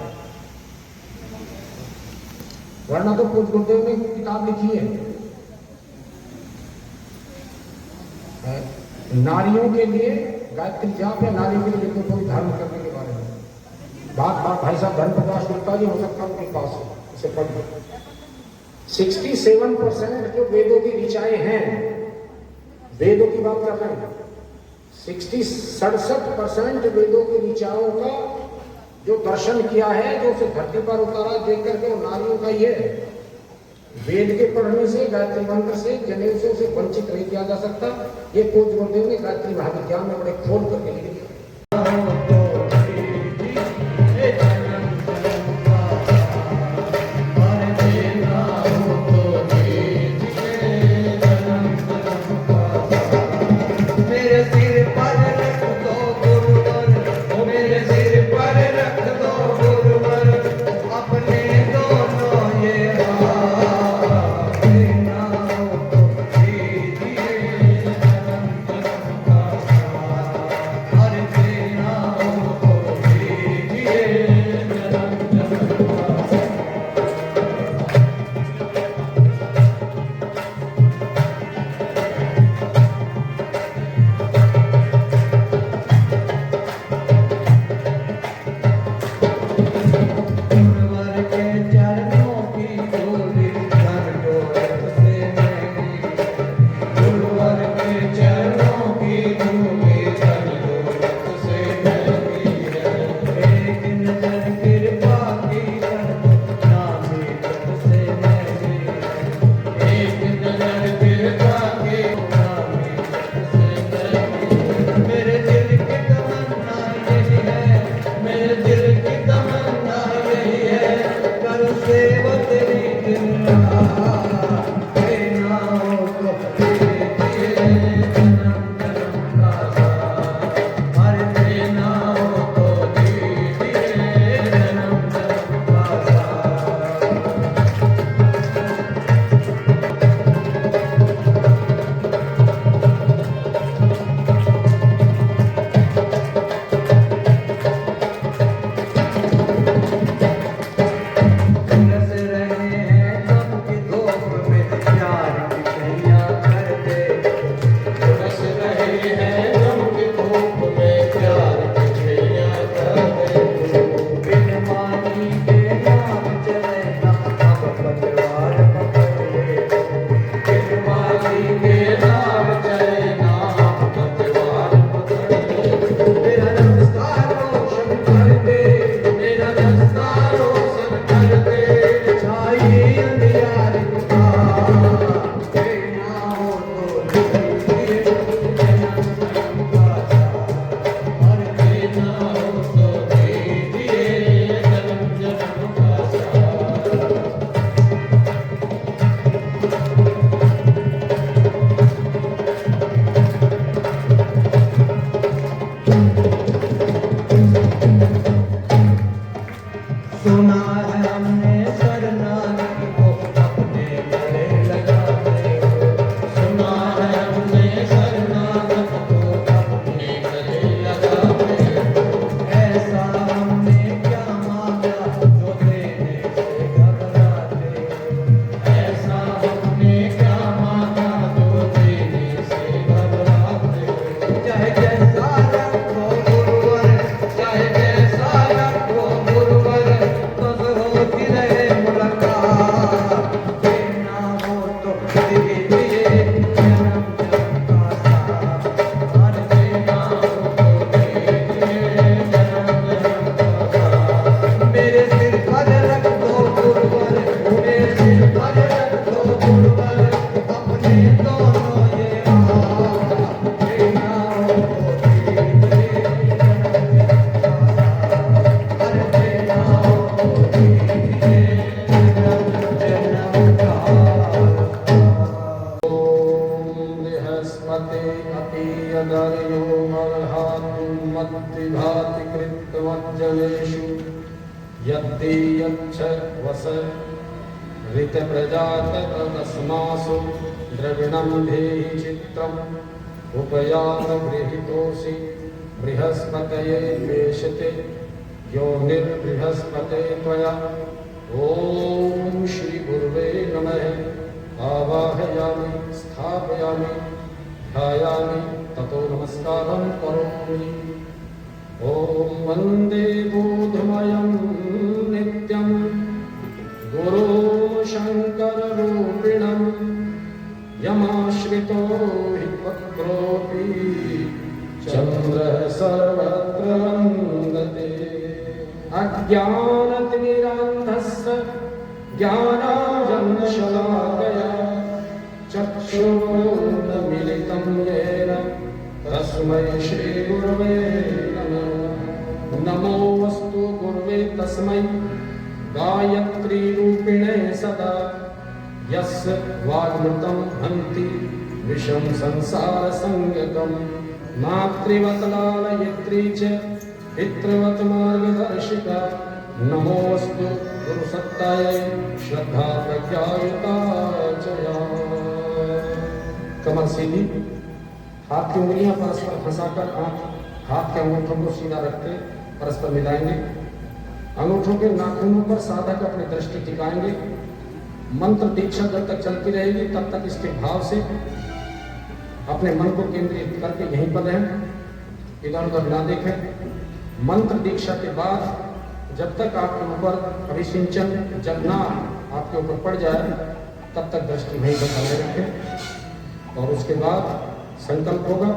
वरना तो पूज्य गुरुदेव ने किताब लिखी है नारियों के लिए गायत्री जाप या नारियों के लिए यज्ञोपवीत धारण करने के बारे में। बात भाई साहब धर्म प्रकाश गुप्ता जी हो सकता है उनके पास हो, इसे पढ़ लो। 67% जो वेदों की ऋचाएं हैं, वेदों की बात कर रहे हैं, 67% वेदों की ऋचाओं का जो दर्शन किया है, जो उसे धरती पर उतारा, देख करके वो नारियों का ही है। वेद के पढ़ने से, गायत्री मंत्र से, जनेऊ से उसे वंचित नहीं किया जा सकता। ये पूज्य गुरुदेव ने गायत्री महाविद्यालय में बड़े खोल करके लिख दिया। दोनों ये मद्विभाति कृतमज्जनेषु यत्ते यच्छ वस ऋतप्रजाततस्मासु द्रविणं देहि चित्रम् उपयान गृहीतोऽसि बृहस्पतये वेशते यो निर्बृहस्पते त्वया। ओम श्री गुरुवे नमः। आवाहयामि स्थापयामि ध्यायामि ततो नमस्कारं करोमि। ओम वन्दे बोधमयं नित्यं गुरो शङ्कररूपिणं यमाश्रितो हि पत्रोऽपि चन्द्रः सर्वत्र वन्दते। अज्ञानतिमिरान्धस्य ज्ञानाञ्जनशलाकया चक्षुरुन्मीलितं येन तस्मै श्रीगुरवे नमः। नमोऽस्तु गुरवे तस्मै गायत्रीरूपिणे सदा यस्य वाग्मृतं हन्ति विषं संसारसंज्ञकम्। मातृवत्लालयित्री च पितृवत् मार्गदर्शिका नमोऽस्तु गुरुसत्तायै श्रद्धा प्रज्ञायुता च या। कमर सीधी, हाथ की उंगलियां परस्पर फंसाकर हाथ के अंगूठों को सीधा रखते परस्पर मिलाएंगे। अंगूठों के नाखूनों पर साधक अपनी दृष्टि टिकाएंगे। मंत्र दीक्षा जब तक चलती रहेगी तब तक इसके भाव से अपने मन को केंद्रित करके यहीं पर रहें, इधर उधर ना देखें। मंत्र दीक्षा के बाद जब तक आपके ऊपर अभिसिंचन जगना आपके ऊपर पड़ जाए तब तक दृष्टि वहीं पर बनाए रखें। और उसके बाद संकल्प होगा,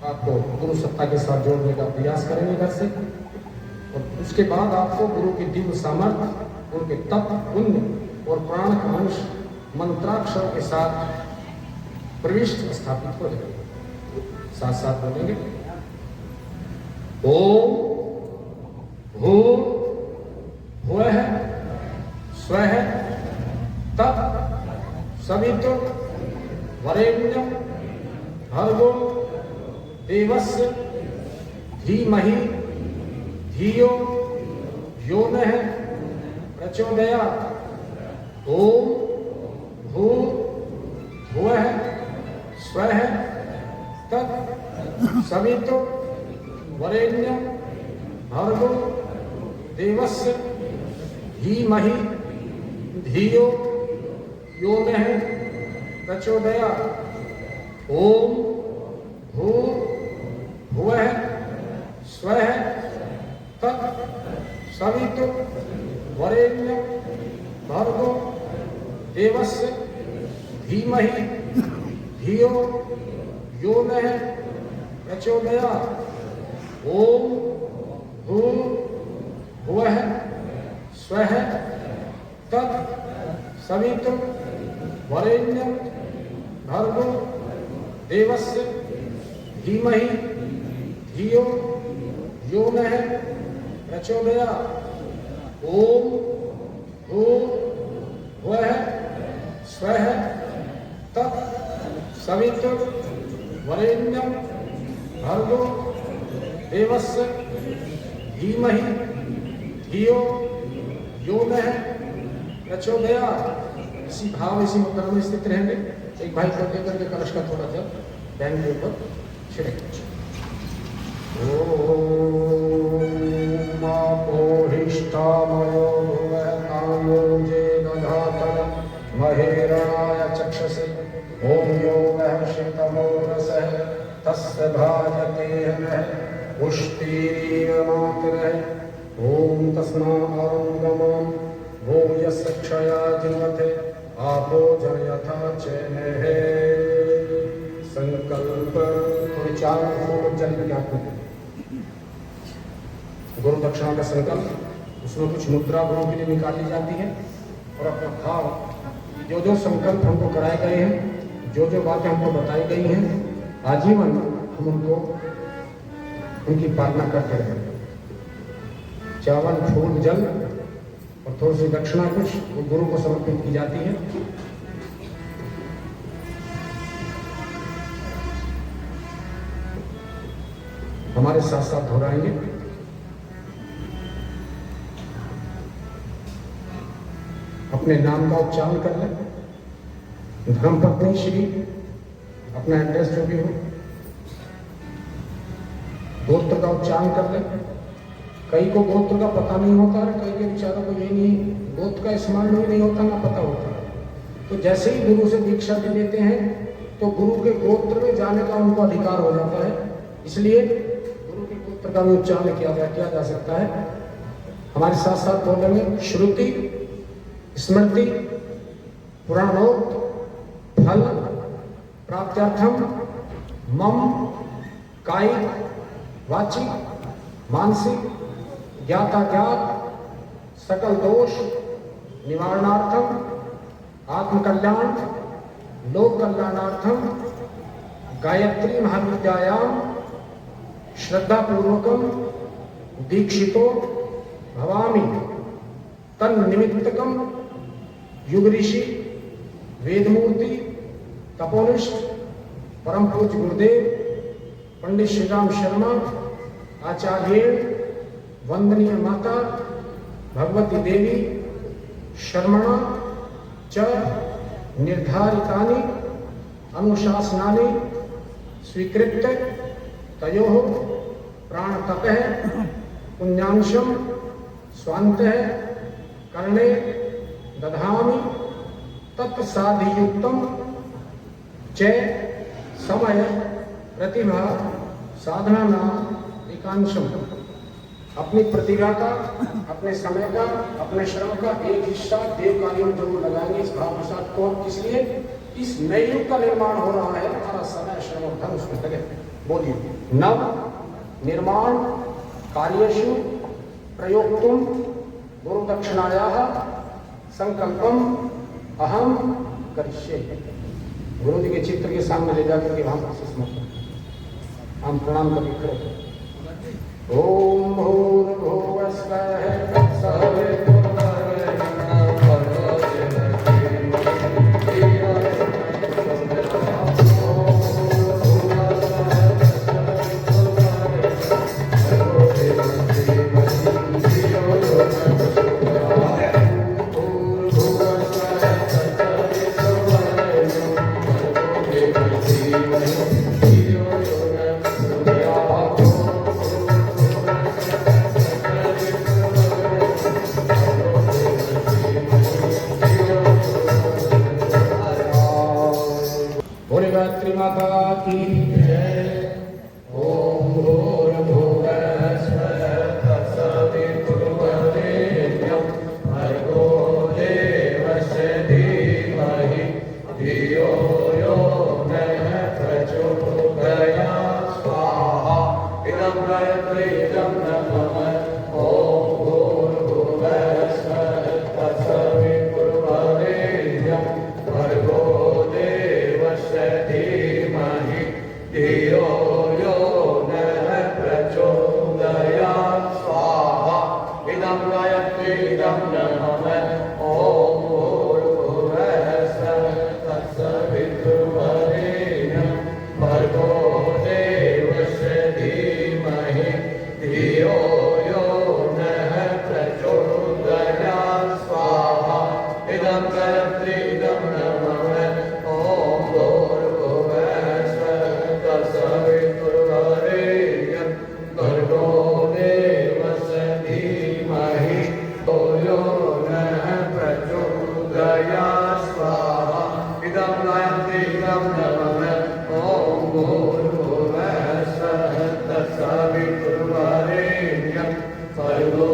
आपको गुरु सत्ता के साथ जोड़ने का प्रयास करेंगे घर से। और उसके बाद आपको गुरु की दिव्य सामर्थ्य, उनके तप, पुण्य और प्राण का अंश मंत्राक्षर के साथ प्रविष्ट स्थापित हो जाएगा। साथ साथ बोलेंगे ओम भू भुवः स्वः तत् सवितुर् वरेण्यं भर्गो देवस्य धीमहि धियो यो नः प्रचोदयात्। ओम भू भुवः स्वः तत् सवितुर् वरेण्यं भर्गो देवस्य धीमहि धियो यो नः प्रचोदयात्। ओम भू भुवः स्वः तत् सवितुर् वरेण्यं भर्गो देवस्य धीमहि धियो यो नः प्रचोदयात्। ओम भू भुवः स्वः तत् सवितुर् वरेण्यं भर्गो देवस्य धीमहि धियो यो नः प्रचोदयात्। ओम भू भुवः स्वः तत् सवितुर् वरेण्यं भर्गो देवस्य धीमहि धियो यो नः प्रचोदयात्। इसी भाव इसी मुद्रा में स्थित रहेंगे। एक भाई को लेकर के कलश का थोड़ा जल बैंक के ऊपर छिड़कें। ओम आपोहिष्ठामयो भुवः कामोजे दधातन महेरणाय चक्षसे। ओम यो वः शीतमो रसः तस्य भाजते नः पुष्टिर्मातरः। ओम तस्मादं वो यस्य क्षया जिन्वते आपो जनयथा चेनेः। संकल्प थोड़ी चार फूल जल के आपको गुरु दक्षिणा का संकल्प, उसमें कुछ मुद्रा गुरु के लिए निकाली जाती है और अपना भाव, जो जो संकल्प हमको कराए गए हैं, जो जो बातें हमको बताई गई हैं, आजीवन हम उनको उनकी पालना करते रहेंगे। चावल, फूल, जल और थोड़ी सी दक्षिणा कुछ वो गुरु को समर्पित की जाती है। हमारे साथ साथ दोहराएंगे। अपने नाम का उच्चारण कर लें। धर्मपत्नी श्री, अपना एड्रेस जो भी हो, गोत्र का उच्चारण कर लें। कई को गोत्र का पता नहीं होता है, कई के विचारों को ये नहीं, गोत्र का स्मरण भी नहीं होता, ना पता होता है। तो जैसे ही गुरु से दीक्षा भी लेते हैं तो गुरु के गोत्र में जाने का उनको अधिकार हो जाता है, इसलिए गुरु के गोत्र का भी उच्चारण किया जा सकता है। हमारे साथ साथ बोलेंगे। श्रुति, स्मृति, पुराणोक्त, फल प्राप्त्यार्थम मम कायिक, वाचिक, मानसिक, ज्ञाताज्ञात सकल दोष निवारणार्थम, आत्मकल्याण लोक कल्याणार्थम गायत्री महाविद्यायाम श्रद्धापूर्वकम दीक्षितो भवामि। तन्निमित्तकम युग ऋषि, वेदमूर्ति, तपोनिष्ठ, परम पूज्य गुरुदेव पंडित श्री राम शर्मा आचार्येण वंदनीय माता भगवती देवी शर्मणा च निर्धारितानि अनुशासनानि स्वीकृत्य तयोः प्राणतपः पुण्यांशं स्वान्तः कर्णे दधामि। तत्साधियुक्तं च समय प्रतिभा साधना नाम एकांशम। अपनी प्रतिभा का, अपने समय का, अपने श्रम का एक हिस्सा देव कार्यों में जरूर लगाएंगे इस भाव के साथ। को इसलिए इस नए युग का निर्माण हो रहा है, हमारा समय श्रम और धन उसमें लगे। बोलिए। नव निर्माण कार्येषु प्रयोक्तुम गुरु दक्षिणायाः संकल्पम अहम करिष्ये। गुरु जी के चित्र के सामने ले जाकर के हम हम प्रणाम करके खड़े। ओम भूर्भुवः स्वः तत्सवितुर्वरेण्यं भर्गो देवस्य धियो यो न माता की जय। ओम भूर्भुवः स्वः तत्सवितुर्वरेण्यं भर्गो देवस्य धीमहि धियो यो नः प्रचोदयात् स्वाहा। इदं गायत्री इदं नमः। ओम भूर्भुवः स्वः तत्सवितुर्वरेण्यं भर्गो देवस्य धीमहि धियो यो नः प्रचोदयात् स्वाहा। इदं गायत्री इदं नमः। ओम भूर्भुवः स्वः तत्सवितुर्वरेण्यं भर्गो देवस्य धीमहि धियो यो नः प्रचोदयात् स्वाहा। इदं गायत्री इदं नमः। ओम भूर्भुवः स्वः तत्सवितुर्वरेण्यं भर्गो देवस्य धीमहि धियो यो नः प्रचोदयात् स्वाहा। इदं गायत्री इदं नमः। ओम भूर्भुवः स्वः तत्सवितुर्वरेण्यं भर्गो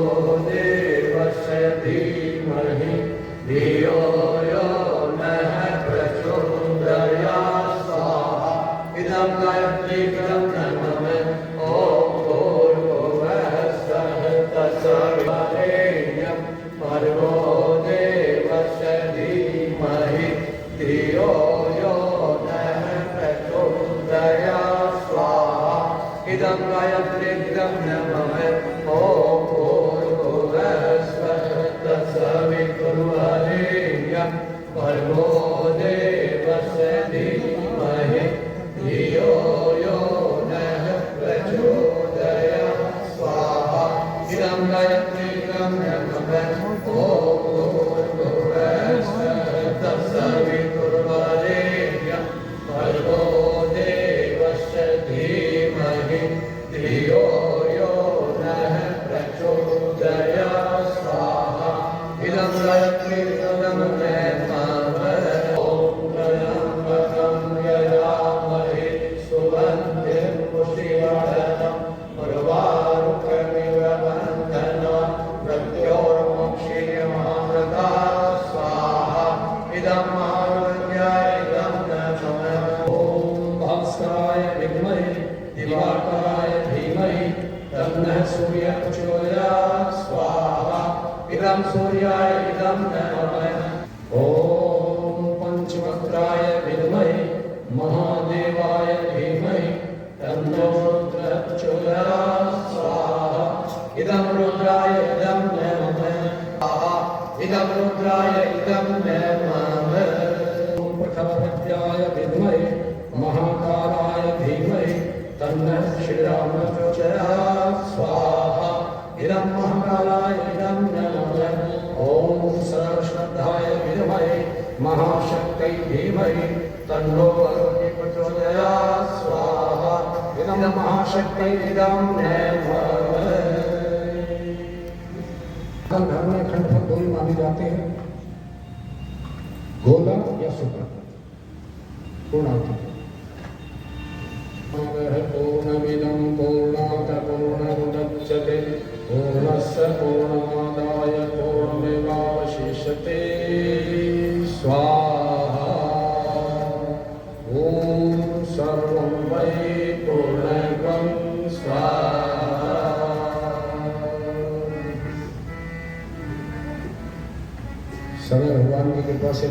देवस्य धीमहि धियो यो नः प्रचोदयात् स्वाहा। इदं गायत्री इदं नमः। ओम भूर्भुवः स्वः तत्सवितुर्वरेण्यं भर्गो देवस्य धीमहि धियो यो नः प्रचोदयात् स्वाहा। इदं गायत्री इदं नमः। ओम भूर्भुवः स्वः तत्सवितुर्वरेण्यं भर्गो देवस्य धीमहि धियो यो नः प्रचोदयात् गायत्री इदं ब्रह्म ओम भूर्भुवस्सुः तत्सवितुर्वरेण्यं भर्गो देवस्य धीमहि धियो यो नः प्रचोदयात् स्वाहा इदं गायत्री इदं ब्रह्म ओम त्र्यम्बकं यजामहे सुगन्धिं पुष्टिवर्धनम् उर्वारुकमिव बन्धनात् मृत्योर्मुक्षीयमामृतात् स्वाहा इदं महारुण्याय इदं नमः ॐ भास्कराय विद्महे दिवाकराय धीमहि तन्नः सूर्यः प्रचोदयात् स्वाहा इदं सूर्याय इदं नमः ॐ पंचवक्त्राय विद्महे महादेवाय धीमहि तन्नो रुद्रः प्रचोदयात् स्वाहा इदं रुद्राय इदं नमः स्वाहा इदं रुद्राय इदं नमः ॐ प्रखरविद्याय विद्महे महाकालाय धीमहि तन्नः श्रीरामः प्रचोदयात् स्वाहा इदं महाकालाय इदं नमः ॐ सर्वश्रद्धाय विद्महे महाशक्त्यै धीमहि तन्नो वरुणः प्रचोदयात् स्वाहा इदं महाशक्त्यै इदं नमः घर में अखंड फल दो ही माने जाते हैं, गोला या सुपर पूर्णाहुति। पूर्णमिदं पूर्णात् पूर्णमुदच्यते पूर्णस्य पूर्णमादाय पूर्णमेवावशिष्यते स्वाहा ॐ सर्वं वै पूर्णं स्वाहा। समय भगवान की कृपा से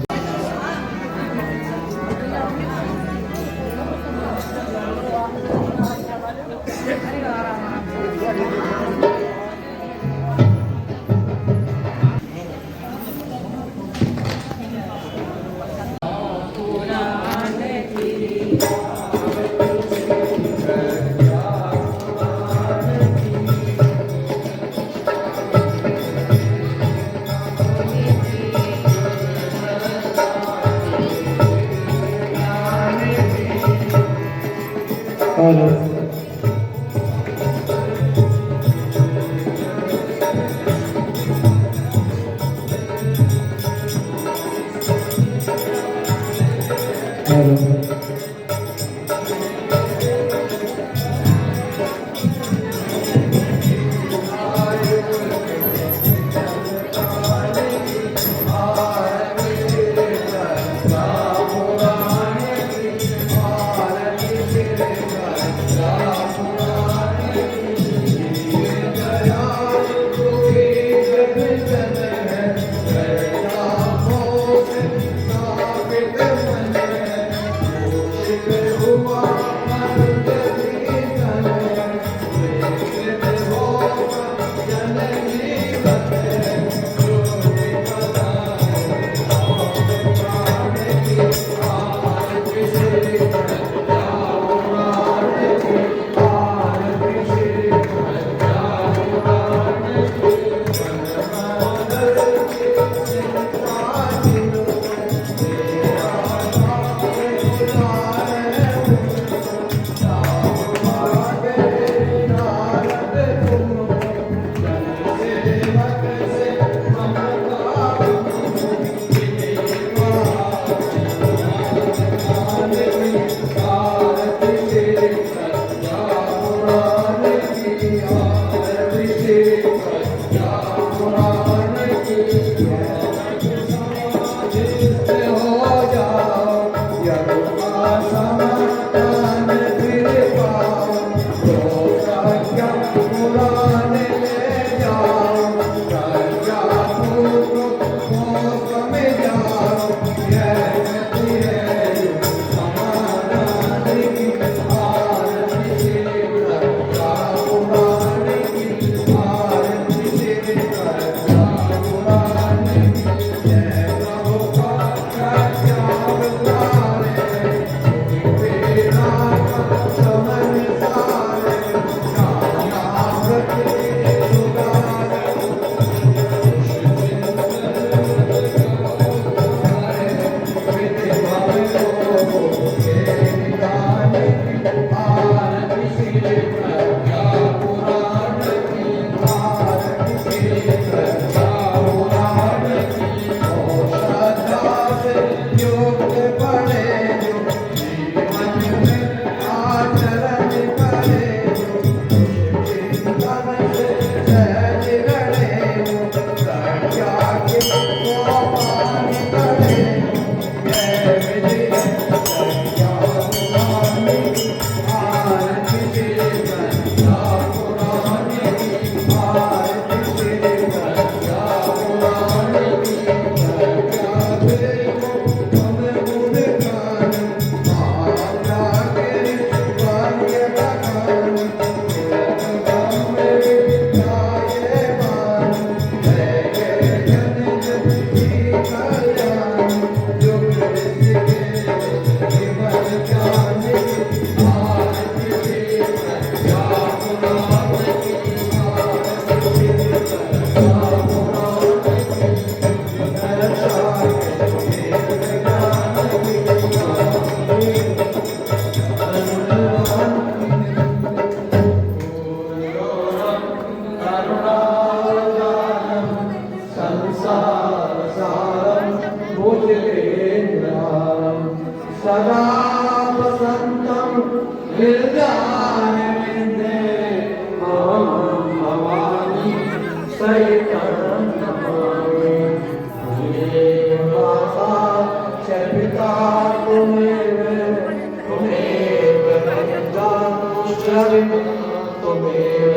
त्वमेव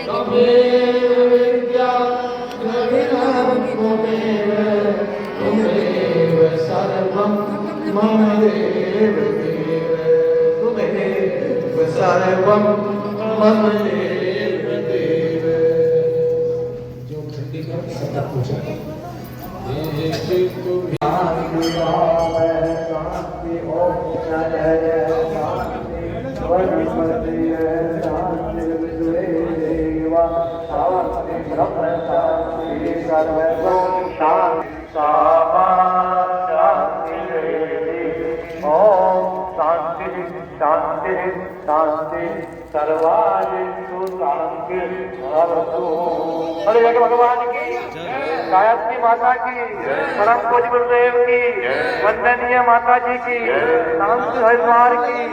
त्वमेव विद्या द्रविणं त्वमेव त्वमेव सर्वं मम देव देव त्वमेव सर्वं मम देव देव। जो ठंडी का सब पूछा शांति शांति सर्वादिषु शांति भवतु। अरे जय भगवान की, गायत्री माता की, परम पूज्य गुरुदेव की, वंदनीय माता जी की, शांति हरिद्वार की।